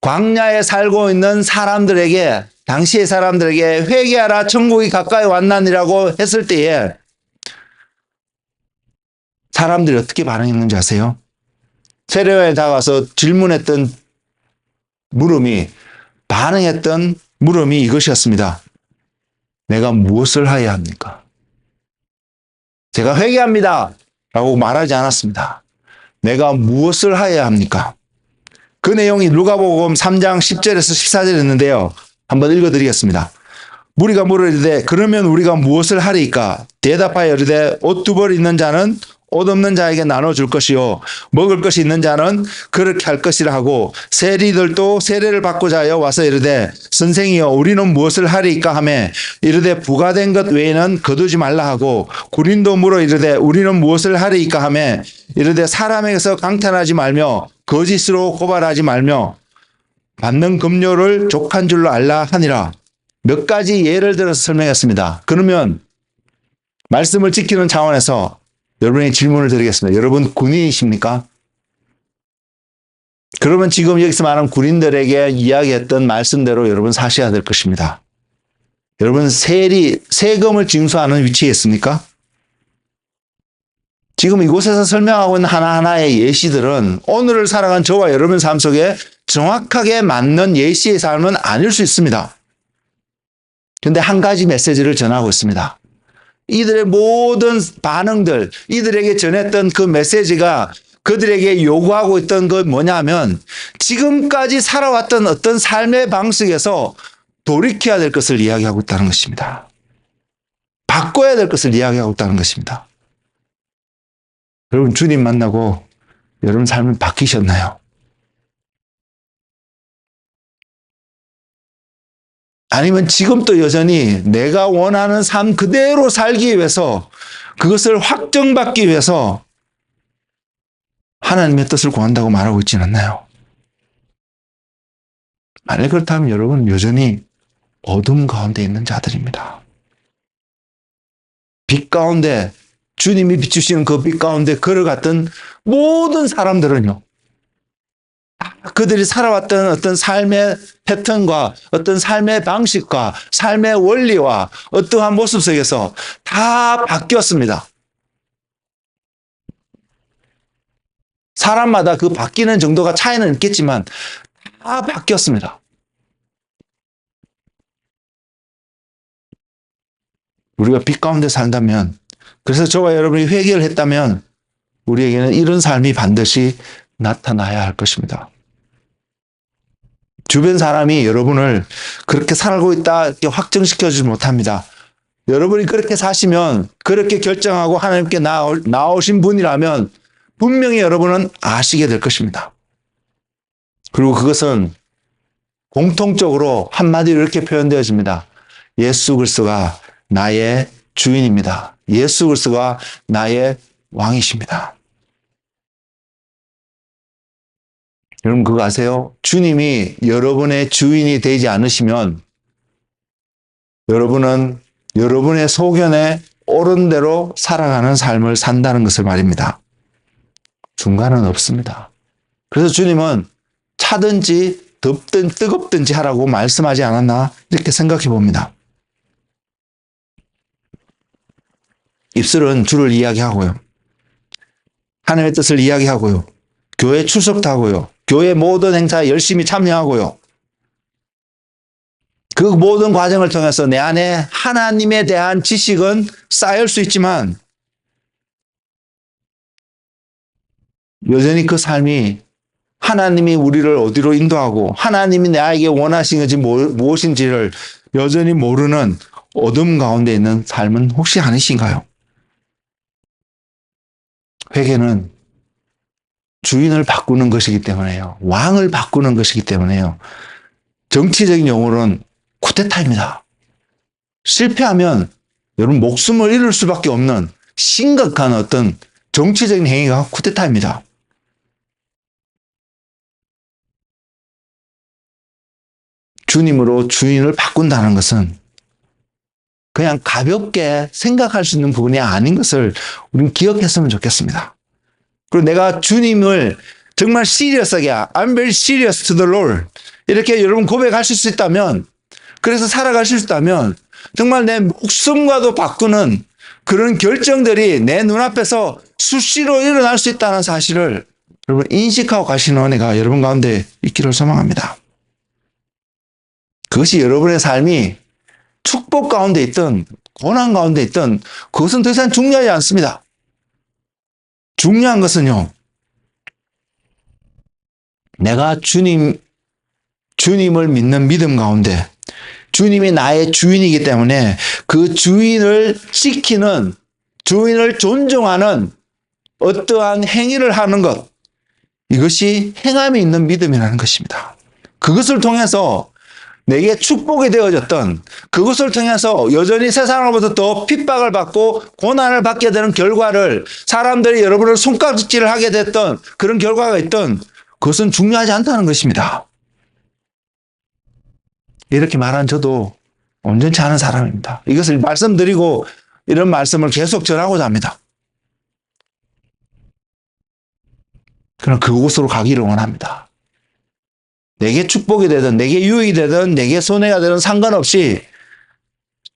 광야에 살고 있는 사람들에게, 당시의 사람들에게 회개하라 천국이 가까이 왔나니라고 했을 때에 사람들이 어떻게 반응했는지 아세요? 세례 요한에 다가와서 반응했던 물음이 이것이었습니다. 내가 무엇을 하여야 합니까? 제가 회개합니다 라고 말하지 않았습니다. 내가 무엇을 하여야 합니까? 그 내용이 누가복음 3장 10절에서 14절에 있는데요. 한번 읽어드리겠습니다. 무리가 물으리되 그러면 우리가 무엇을 하리이까? 대답하여 이르되 옷 두 벌 있는 자는 옷 없는 자에게 나눠줄 것이요 먹을 것이 있는 자는 그렇게 할 것이라 하고 세리들도 세례를 받고자 하여 와서 이르되 선생이여 우리는 무엇을 하리이까 하매 이르되 부과된 것 외에는 거두지 말라 하고 군인도 물어 이르되 우리는 무엇을 하리이까 하매 이르되 사람에게서 강탈하지 말며 거짓으로 고발하지 말며 받는 급료를 족한 줄로 알라 하니라. 몇 가지 예를 들어서 설명했습니다. 그러면 말씀을 지키는 차원에서 여러분의 질문을 드리겠습니다. 여러분 군인이십니까? 그러면 지금 여기서 말하는 군인들에게 이야기했던 말씀대로 여러분 사셔야 될 것입니다. 여러분 세금을 징수하는 위치에 있습니까? 지금 이곳에서 설명하고 있는 하나하나의 예시들은 오늘을 살아간 저와 여러분 삶 속에 정확하게 맞는 예시의 삶은 아닐 수 있습니다. 그런데 한 가지 메시지를 전하고 있습니다. 이들의 모든 반응들, 이들에게 전했던 그 메시지가 그들에게 요구하고 있던 것 뭐냐면 지금까지 살아왔던 어떤 삶의 방식에서 돌이켜야 될 것을 이야기하고 있다는 것입니다. 바꿔야 될 것을 이야기하고 있다는 것입니다. 여러분 주님 만나고 여러분 삶은 바뀌셨나요? 아니면 지금도 여전히 내가 원하는 삶 그대로 살기 위해서 그것을 확정받기 위해서 하나님의 뜻을 구한다고 말하고 있지는 않나요? 만약 그렇다면 여러분 여전히 어둠 가운데 있는 자들입니다. 빛 가운데 주님이 비추시는 그 빛 가운데 걸어갔던 모든 사람들은요. 그들이 살아왔던 어떤 삶의 패턴과 어떤 삶의 방식과 삶의 원리와 어떠한 모습 속에서 다 바뀌었습니다. 사람마다 그 바뀌는 정도가 차이는 있겠지만 다 바뀌었습니다. 우리가 빛 가운데 산다면, 그래서 저와 여러분이 회개를 했다면 우리에게는 이런 삶이 반드시 나타나야 할 것입니다. 주변 사람이 여러분을 그렇게 살고 있다 이렇게 확정시켜주지 못합니다. 여러분이 그렇게 사시면, 그렇게 결정하고 하나님께 나오신 분이라면 분명히 여러분은 아시게 될 것입니다. 그리고 그것은 공통적으로 한마디로 이렇게 표현되어집니다. 예수 그리스도가 나의 주인입니다. 예수 그리스도가 나의 왕이십니다. 여러분 그거 아세요? 주님이 여러분의 주인이 되지 않으시면 여러분은 여러분의 소견에 옳은 대로 살아가는 삶을 산다는 것을 말입니다. 중간은 없습니다. 그래서 주님은 차든지 덥든 뜨겁든지 하라고 말씀하지 않았나 이렇게 생각해 봅니다. 입술은 주를 이야기하고요. 하나님의 뜻을 이야기하고요. 교회 출석도 하고요. 교회 모든 행사에 열심히 참여하고요. 그 모든 과정을 통해서 내 안에 하나님에 대한 지식은 쌓일 수 있지만 여전히 그 삶이 하나님이 우리를 어디로 인도하고 하나님이 나에게 원하신 것이 무엇인지를 여전히 모르는 어둠 가운데 있는 삶은 혹시 아니신가요? 회개는 주인을 바꾸는 것이기 때문에요. 왕을 바꾸는 것이기 때문에요. 정치적인 용어로는 쿠데타입니다. 실패하면 여러분 목숨을 잃을 수밖에 없는 심각한 어떤 정치적인 행위가 쿠데타입니다. 주님으로 주인을 바꾼다는 것은 그냥 가볍게 생각할 수 있는 부분이 아닌 것을 우리는 기억했으면 좋겠습니다. 그리고 내가 주님을 정말 시리어스하게 I'm very serious to the Lord 이렇게 여러분 고백하실 수 있다면, 그래서 살아가실 수 있다면 정말 내 목숨과도 바꾸는 그런 결정들이 내 눈앞에서 수시로 일어날 수 있다는 사실을 여러분 인식하고 가시는 은혜가 여러분 가운데 있기를 소망합니다. 그것이 여러분의 삶이 축복 가운데 있든 고난 가운데 있든 그것은 더 이상 중요하지 않습니다. 중요한 것은요, 내가 주님을 믿는 믿음 가운데 주님이 나의 주인이기 때문에 그 주인을 지키는, 주인을 존중하는 어떠한 행위를 하는 것, 이것이 행함이 있는 믿음이라는 것입니다. 그것을 통해서 내게 축복이 되어졌던, 그것을 통해서 여전히 세상으로부터 더 핍박을 받고 고난을 받게 되는 결과를, 사람들이 여러분을 손가락질을 하게 됐던 그런 결과가 있던, 그것은 중요하지 않다는 것입니다. 이렇게 말한 저도 온전치 않은 사람입니다. 이것을 말씀드리고 이런 말씀을 계속 전하고자 합니다. 그럼 그곳으로 가기를 원합니다. 내게 축복이 되든 내게 유익이 되든 내게 손해가 되든 상관없이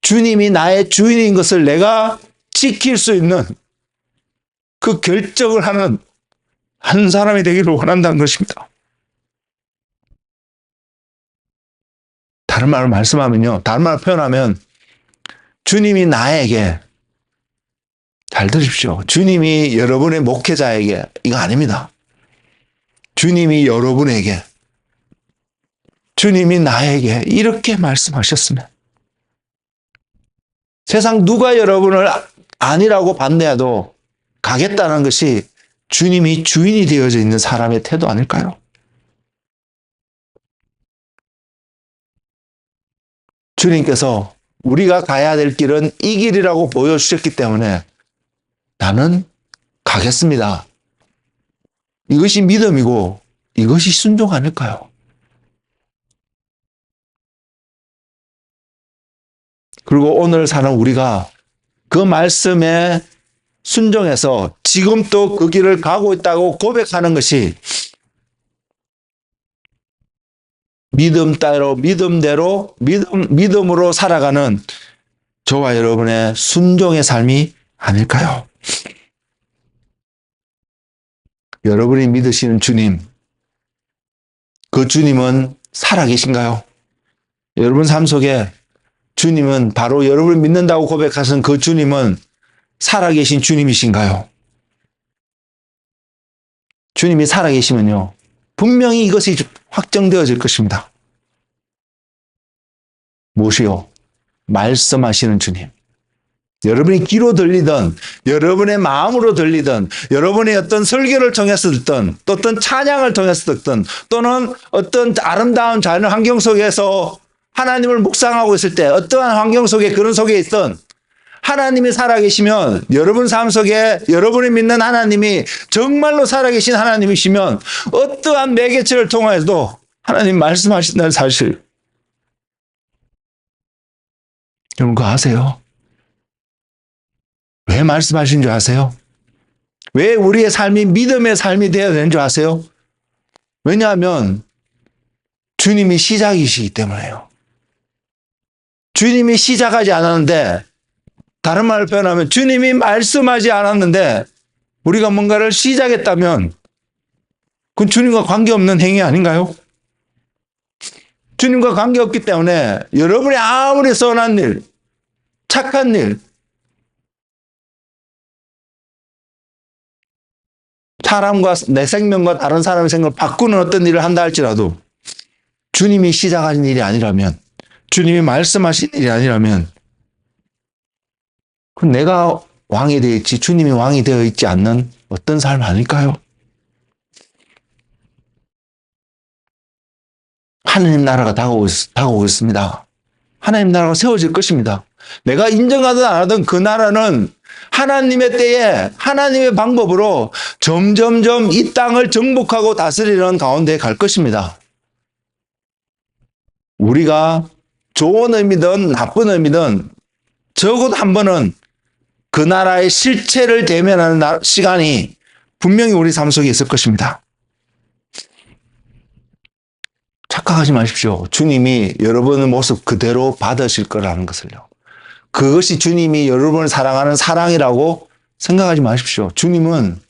주님이 나의 주인인 것을 내가 지킬 수 있는 그 결정을 하는 한 사람이 되기를 원한다는 것입니다. 다른 말로 말씀하면요, 다른 말로 표현하면 주님이 나에게, 잘 들으십시오, 주님이 여러분의 목회자에게, 이거 아닙니다. 주님이 여러분에게, 주님이 나에게 이렇게 말씀하셨으면, 세상 누가 여러분을 아니라고 반대해도 가겠다는 것이 주님이 주인이 되어져 있는 사람의 태도 아닐까요? 주님께서 우리가 가야 될 길은 이 길이라고 보여주셨기 때문에 나는 가겠습니다. 이것이 믿음이고 이것이 순종 아닐까요? 그리고 오늘 사는 우리가 그 말씀에 순종해서 지금 또 그 길을 가고 있다고 고백하는 것이 믿음대로 믿음으로 살아가는 저와 여러분의 순종의 삶이 아닐까요? 여러분이 믿으시는 주님, 그 주님은 살아계신가요? 여러분 삶 속에 주님은, 바로 여러분을 믿는다고 고백하신 그 주님은 살아계신 주님이신가요? 주님이 살아계시면요, 분명히 이것이 확정되어질 것입니다. 무엇이요? 말씀하시는 주님. 여러분이 귀로 들리든 여러분의 마음으로 들리든 여러분의 어떤 설교를 통해서 듣든 또 어떤 찬양을 통해서 듣든 또는 어떤 아름다운 자연 환경 속에서 하나님을 묵상하고 있을 때 어떠한 환경 속에, 그런 속에 있든 하나님이 살아계시면, 여러분 삶 속에 여러분이 믿는 하나님이 정말로 살아계신 하나님이시면 어떠한 매개체를 통해서도 하나님 말씀하신다는 사실, 여러분 그거 아세요? 왜 말씀하신 줄 아세요? 왜 우리의 삶이 믿음의 삶이 되어야 되는 줄 아세요? 왜냐하면 주님이 시작이시기 때문에요. 주님이 시작하지 않았는데, 다른 말로 표현하면 주님이 말씀하지 않았는데 우리가 뭔가를 시작했다면 그건 주님과 관계없는 행위 아닌가요? 주님과 관계없기 때문에 여러분이 아무리 선한 일, 착한 일, 사람과 내 생명과 다른 사람의 생명을 바꾸는 어떤 일을 한다 할지라도 주님이 시작하신 일이 아니라면, 주님이 말씀하신 일이 아니라면 그럼 내가 왕이 되어 있지 주님이 왕이 되어 있지 않는 어떤 삶 아닐까요? 하나님 나라가 다가오고 있습니다. 하나님 나라가 세워질 것입니다. 내가 인정하든 안 하든 그 나라는 하나님의 때에 하나님의 방법으로 점점점 이 땅을 정복하고 다스리는 가운데 갈 것입니다. 우리가 좋은 의미든 나쁜 의미든 적어도 한 번은 그 나라의 실체를 대면하는 시간이 분명히 우리 삶 속에 있을 것입니다. 착각하지 마십시오. 주님이 여러분의 모습 그대로 받으실 거라는 것을요. 그것이 주님이 여러분을 사랑하는 사랑이라고 생각하지 마십시오. 주님은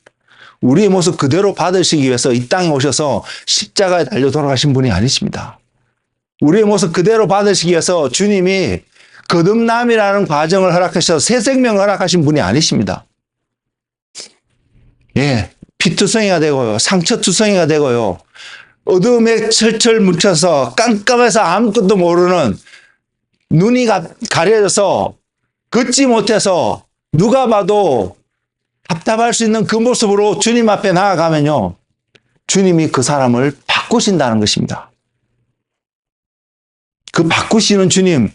우리의 모습 그대로 받으시기 위해서 이 땅에 오셔서 십자가에 달려 돌아가신 분이 아니십니다. 우리의 모습 그대로 받으시기 위해서 주님이 거듭남이라는 과정을 허락하셔서 새 생명을 허락하신 분이 아니십니다. 예, 피투성이가 되고요. 상처투성이가 되고요. 어둠에 철철 묻혀서 깜깜해서 아무것도 모르는 눈이 가려져서 걷지 못해서 누가 봐도 답답할 수 있는 그 모습으로 주님 앞에 나아가면요. 주님이 그 사람을 바꾸신다는 것입니다. 그 바꾸시는 주님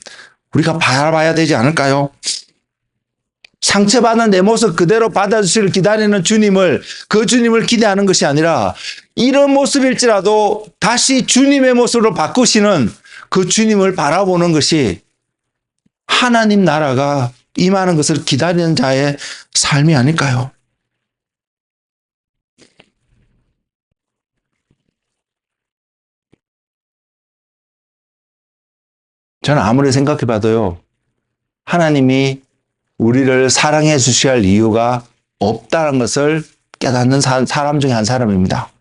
우리가 바라봐야 되지 않을까요? 상처받은 내 모습 그대로 받아주시길 기다리는 주님을, 그 주님을 기대하는 것이 아니라 이런 모습일지라도 다시 주님의 모습으로 바꾸시는 그 주님을 바라보는 것이 하나님 나라가 임하는 것을 기다리는 자의 삶이 아닐까요? 저는 아무리 생각해 봐도요, 하나님이 우리를 사랑해 주셔야 할 이유가 없다는 것을 깨닫는 사람 중에 한 사람입니다.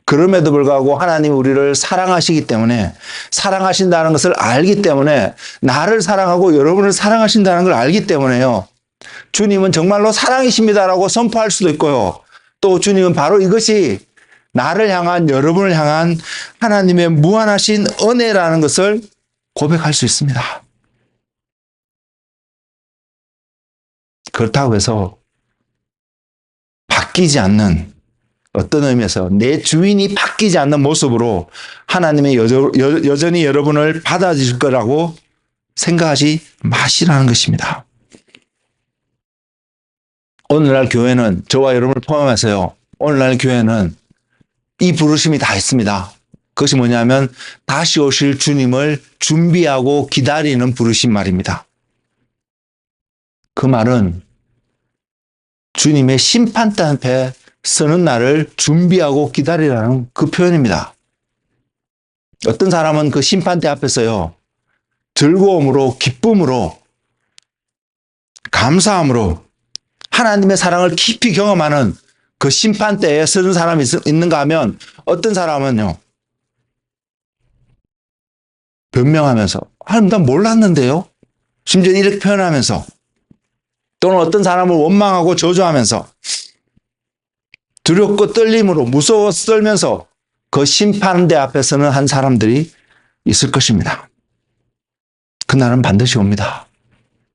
그럼에도 불구하고 하나님이 우리를 사랑하시기 때문에, 사랑하신다는 것을 알기 때문에, 나를 사랑하고 여러분을 사랑하신다는 걸 알기 때문에요. 주님은 정말로 사랑이십니다라고 선포할 수도 있고요. 또 주님은 바로 이것이 나를 향한, 여러분을 향한 하나님의 무한하신 은혜라는 것을 고백할 수 있습니다. 그렇다고 해서 바뀌지 않는, 어떤 의미에서 내 주인이 바뀌지 않는 모습으로 하나님의 여전히 여러분을 받아주실 거라고 생각하지 마시라는 것입니다. 오늘날 교회는, 저와 여러분을 포함해서요, 오늘날 교회는 이 부르심이 다 있습니다. 그것이 뭐냐면 다시 오실 주님을 준비하고 기다리는 부르심 말입니다. 그 말은 주님의 심판대 앞에 서는 날을 준비하고 기다리라는 그 표현입니다. 어떤 사람은 그 심판대 앞에서요, 즐거움으로, 기쁨으로, 감사함으로 하나님의 사랑을 깊이 경험하는 그 심판대에 서는 사람이 있는가 하면, 어떤 사람은요, 변명하면서, 하나님 난 몰랐는데요? 심지어 이렇게 표현하면서, 또는 어떤 사람을 원망하고 저주하면서, 두렵고 떨림으로 무서워서 떨면서 그 심판대 앞에 서는 한 사람들이 있을 것입니다. 그날은 반드시 옵니다.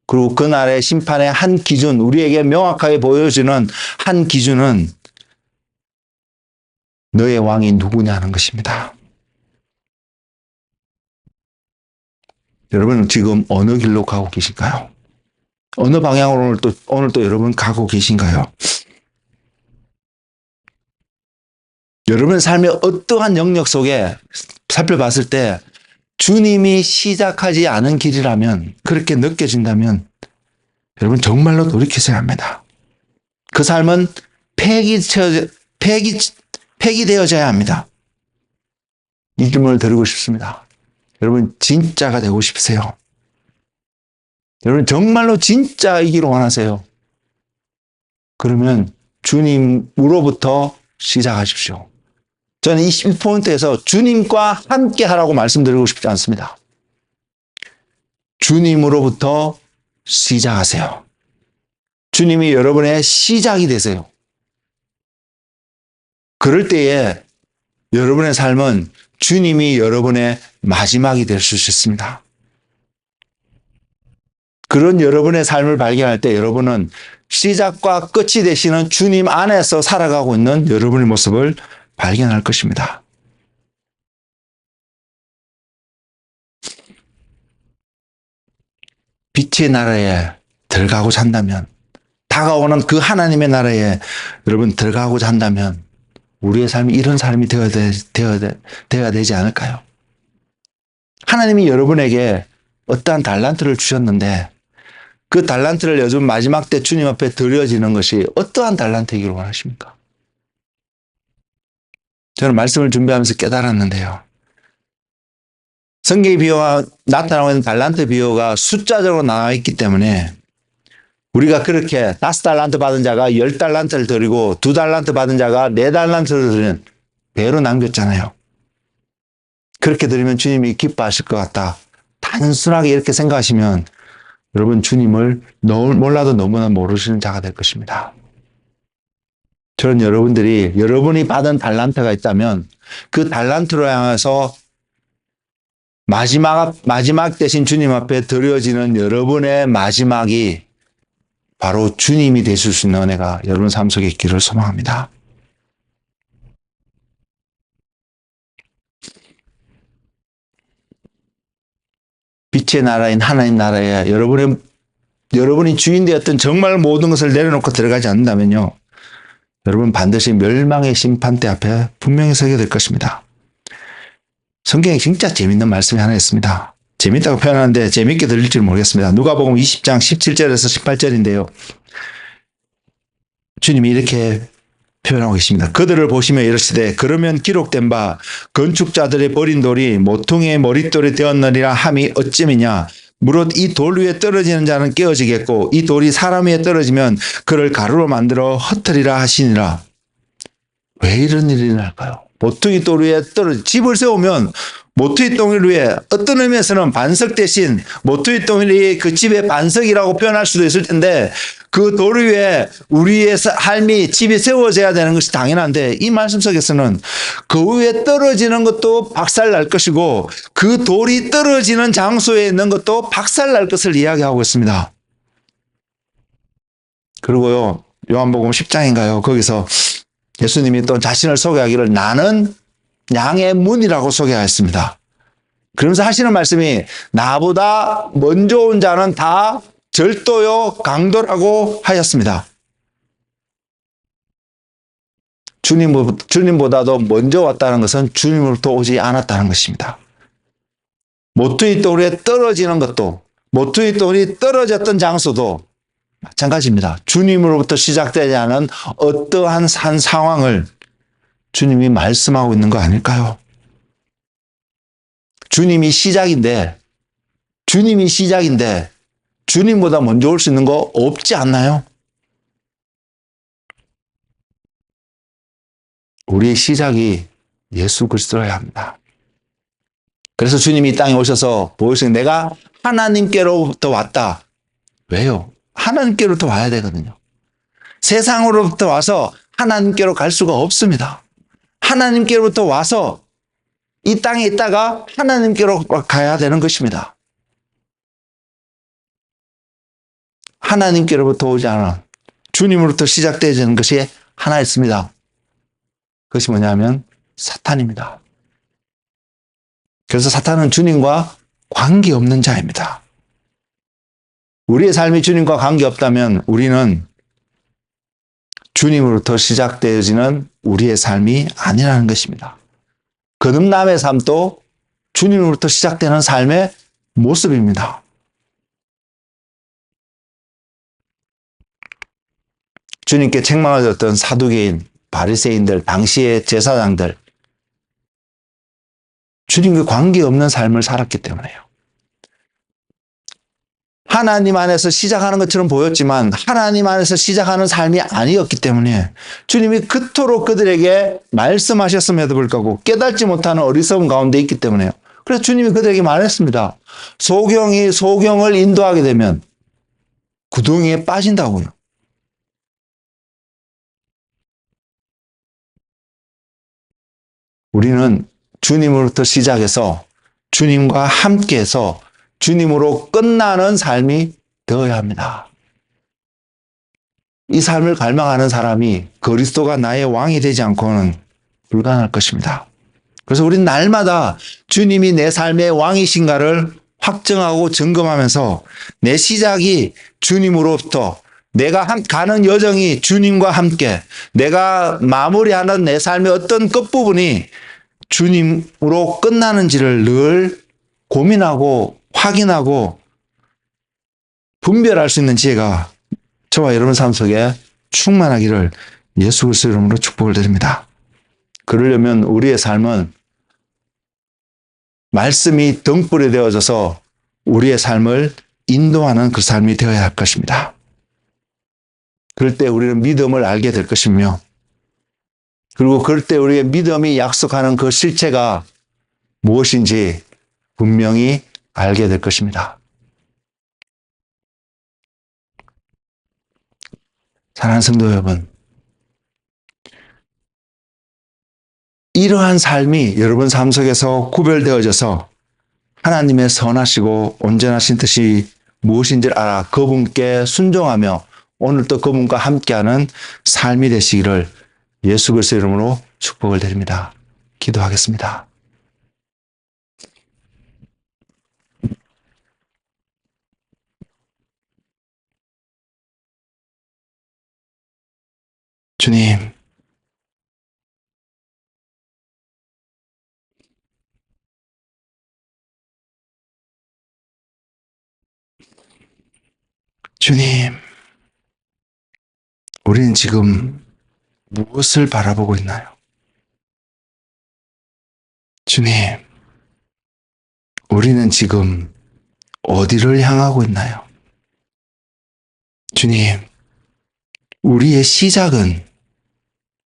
그리고 그날의 심판의 한 기준, 우리에게 명확하게 보여주는 한 기준은 너의 왕이 누구냐는 것입니다. 여러분은 지금 어느 길로 가고 계신가요? 어느 방향으로 오늘 또 여러분 가고 계신가요? 여러분의 삶의 어떠한 영역 속에 살펴봤을 때 주님이 시작하지 않은 길이라면, 그렇게 느껴진다면 여러분 정말로 돌이키셔야 합니다. 그 삶은 폐기되어져야 합니다. 이 질문을 드리고 싶습니다. 여러분 진짜가 되고 싶으세요? 여러분 정말로 진짜이기를 원하세요? 그러면 주님으로부터 시작하십시오. 저는 이 12포인트에서 주님과 함께 하라고 말씀드리고 싶지 않습니다. 주님으로부터 시작하세요. 주님이 여러분의 시작이 되세요. 그럴 때에 여러분의 삶은 주님이 여러분의 마지막이 될 수 있습니다. 그런 여러분의 삶을 발견할 때 여러분은 시작과 끝이 되시는 주님 안에서 살아가고 있는 여러분의 모습을 발견할 것입니다. 빛의 나라에 들어가고자 한다면, 다가오는 그 하나님의 나라에 여러분 들어가고자 한다면 우리의 삶이 이런 삶이 되어야 되지 않을까요? 하나님이 여러분에게 어떠한 달란트를 주셨는데 그 달란트를 요즘 마지막 때 주님 앞에 드려지는 것이 어떠한 달란트이기를 원하십니까? 저는 말씀을 준비하면서 깨달았는데요. 성경의 비유가 나타나고 있는 달란트 비유가 숫자적으로 나와 있기 때문에 우리가 그렇게 5달란트 받은 자가 10달란트를 드리고 2달란트 받은 자가 4달란트를 드리는 배로 남겼잖아요. 그렇게 드리면 주님이 기뻐하실 것 같다. 단순하게 이렇게 생각하시면 여러분 주님을 몰라도 너무나 모르시는 자가 될 것입니다. 저는 여러분이 받은 달란트가 있다면 그 달란트로 향해서 마지막 대신 주님 앞에 드려지는 여러분의 마지막이 바로 주님이 되실 수 있는 은혜가 여러분 삶 속에 있기를 소망합니다. 빛의 나라인 하나님 나라에 여러분이 주인 되었던 정말 모든 것을 내려놓고 들어가지 않는다면요. 여러분 반드시 멸망의 심판대 앞에 분명히 서게 될 것입니다. 성경에 진짜 재밌는 말씀이 하나 있습니다. 재밌다고 표현하는데 재밌게 들릴지 모르겠습니다. 누가복음 20장 17절에서 18절인데요. 주님이 이렇게 표현하고 계십니다. 그들을 보시며 이르시되 그러면 기록된 바 건축자들의 버린 돌이 모퉁이의 머릿돌이 되었느니라 함이 어찌미냐. 무릇 이 돌 위에 떨어지는 자는 깨어지겠고 이 돌이 사람 위에 떨어지면 그를 가루로 만들어 흩으리라 하시니라. 왜 이런 일이 날까요? 모퉁이 돌 위에 집을 세우면 모퉁이 돌 위에 어떤 의미에서는 반석 대신 모퉁이 돌이 그 집의 반석이라고 표현할 수도 있을 텐데 그 돌 위에 우리의 삶이 집이 세워져야 되는 것이 당연한데 이 말씀 속에서는 그 위에 떨어지는 것도 박살날 것이고 그 돌이 떨어지는 장소에 있는 것도 박살날 것을 이야기하고 있습니다. 그리고요 요한복음 10장인가요? 거기서 예수님이 또 자신을 소개하기를 나는 양의 문이라고 소개하였습니다. 그러면서 하시는 말씀이 나보다 먼저 온 자는 다 절도요 강도라고 하였습니다. 주님보다도 먼저 왔다는 것은 주님으로부터 오지 않았다는 것입니다. 모퉁이 돌에 떨어지는 것도 모퉁이 돌이 떨어졌던 장소도 마찬가지입니다. 주님으로부터 시작되지 않은 어떠한 한 상황을 주님이 말씀하고 있는 거 아닐까요? 주님이 시작인데 주님보다 먼저 올 수 있는 거 없지 않나요? 우리의 시작이 예수 그리스도여야 합니다. 그래서 주님이 이 땅에 오셔서 보여주신 내가 하나님께로부터 왔다. 왜요? 하나님께로부터 와야 되거든요. 세상으로부터 와서 하나님께로 갈 수가 없습니다. 하나님께로부터 와서 이 땅에 있다가 하나님께로 가야 되는 것입니다. 하나님께로부터 오지 않아 주님으로부터 시작되어지는 것이 하나 있습니다. 그것이 뭐냐면 사탄입니다. 그래서 사탄은 주님과 관계없는 자입니다. 우리의 삶이 주님과 관계없다면 우리는 주님으로부터 시작되어지는 우리의 삶이 아니라는 것입니다. 거듭남의 삶도 주님으로부터 시작되는 삶의 모습입니다. 주님께 책망하셨던 사두개인, 바리새인들, 당시의 제사장들, 주님과 관계없는 삶을 살았기 때문에요. 하나님 안에서 시작하는 것처럼 보였지만 하나님 안에서 시작하는 삶이 아니었기 때문에 주님이 그토록 그들에게 말씀하셨음에도 불구하고 깨닫지 못하는 어리석음 가운데 있기 때문에요. 그래서 주님이 그들에게 말했습니다. 소경이 소경을 인도하게 되면 구덩이에 빠진다고요. 우리는 주님으로부터 시작해서 주님과 함께해서 주님으로 끝나는 삶이 되어야 합니다. 이 삶을 갈망하는 사람이 그리스도가 나의 왕이 되지 않고는 불가능할 것입니다. 그래서 우리는 날마다 주님이 내 삶의 왕이신가를 확정하고 점검하면서 내 시작이 주님으로부터 내가 가는 여정이 주님과 함께 내가 마무리하는 내 삶의 어떤 끝부분이 주님으로 끝나는지를 늘 고민하고 확인하고 분별할 수 있는 지혜가 저와 여러분 삶 속에 충만하기를 예수 그리스도 이름으로 축복을 드립니다. 그러려면 우리의 삶은 말씀이 등불이 되어져서 우리의 삶을 인도하는 그 삶이 되어야 할 것입니다. 그럴 때 우리는 믿음을 알게 될 것이며, 그리고 그럴 때 우리의 믿음이 약속하는 그 실체가 무엇인지 분명히 알게 될 것입니다. 사랑하는 성도 여러분, 이러한 삶이 여러분 삶 속에서 구별되어져서 하나님의 선하시고 온전하신 뜻이 무엇인지를 알아 그분께 순종하며 오늘도 그분과 함께하는 삶이 되시기를 예수 그리스도 이름으로 축복을 드립니다. 기도하겠습니다. 주님, 주님, 우리는 지금 무엇을 바라보고 있나요? 주님, 우리는 지금 어디를 향하고 있나요? 주님, 우리의 시작은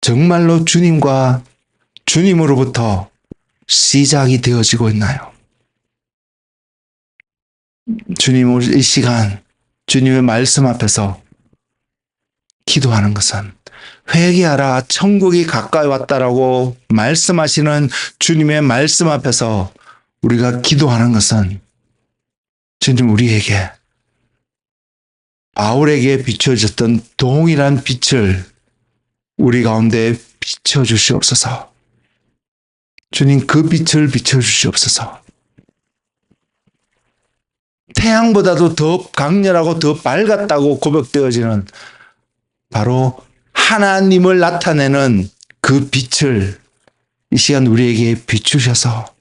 정말로 주님과 주님으로부터 시작이 되어지고 있나요? 주님, 오늘 이 시간 주님의 말씀 앞에서 기도하는 것은 회개하라 천국이 가까이 왔다라고 말씀하시는 주님의 말씀 앞에서 우리가 기도하는 것은 주님 우리에게 바울에게 비춰졌던 동일한 빛을 우리 가운데 비춰주시옵소서. 주님 그 빛을 비춰주시옵소서. 태양보다도 더 강렬하고 더 밝았다고 고백되어지는 바로 하나님을 나타내는 그 빛을 이 시간 우리에게 비추셔서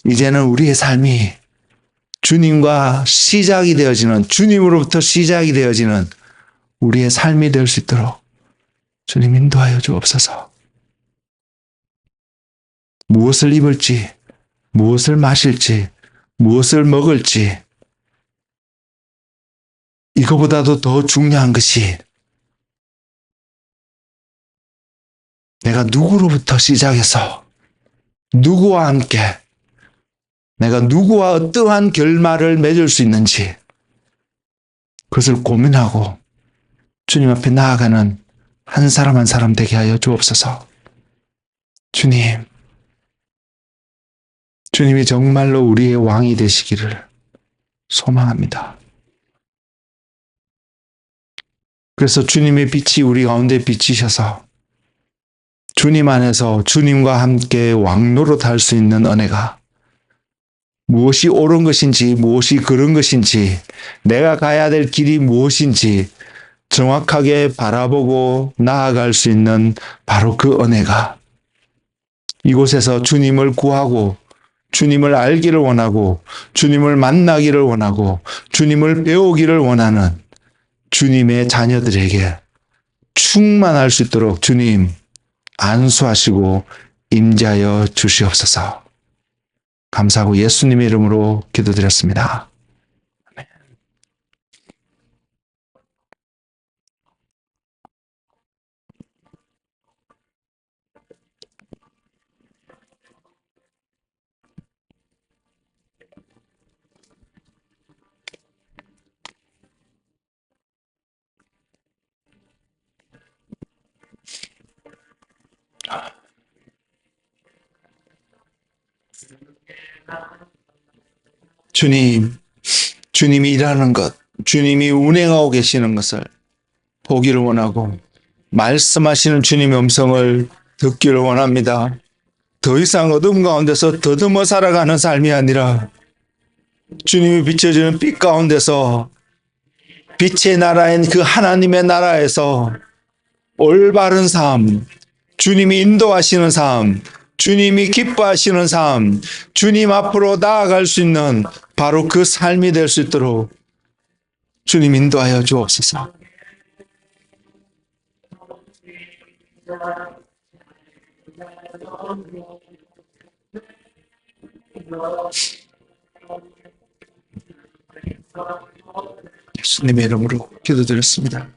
이제는 우리의 삶이 주님과 시작이 되어지는, 주님으로부터 시작이 되어지는 우리의 삶이 될 수 있도록 주님 인도하여 주옵소서. 무엇을 입을지, 무엇을 마실지, 무엇을 먹을지, 이거보다도 더 중요한 것이 내가 누구로부터 시작해서 누구와 함께 내가 누구와 어떠한 결말을 맺을 수 있는지 그것을 고민하고 주님 앞에 나아가는 한 사람 한 사람 되게 하여 주옵소서. 주님, 주님이 정말로 우리의 왕이 되시기를 소망합니다. 그래서 주님의 빛이 우리 가운데 비치셔서 주님 안에서 주님과 함께 왕노릇할 수 있는 은혜가 무엇이 옳은 것인지 무엇이 그른 것인지 내가 가야 될 길이 무엇인지 정확하게 바라보고 나아갈 수 있는 바로 그 은혜가 이곳에서 주님을 구하고 주님을 알기를 원하고 주님을 만나기를 원하고 주님을 배우기를 원하는 주님의 자녀들에게 충만할 수 있도록 주님 안수하시고 임재하여 주시옵소서. 감사하고 예수님의 이름으로 기도드렸습니다. 아멘. 주님, 주님이 일하는 것, 주님이 운행하고 계시는 것을 보기를 원하고 말씀하시는 주님의 음성을 듣기를 원합니다. 더 이상 어둠 가운데서 더듬어 살아가는 삶이 아니라 주님이 비춰주는 빛 가운데서 빛의 나라인 그 하나님의 나라에서 올바른 삶, 주님이 인도하시는 삶, 주님이 기뻐하시는 삶, 주님 앞으로 나아갈 수 있는 바로 그 삶이 될 수 있도록 주님 인도하여 주옵소서. 예수님의 이름으로 기도드렸습니다.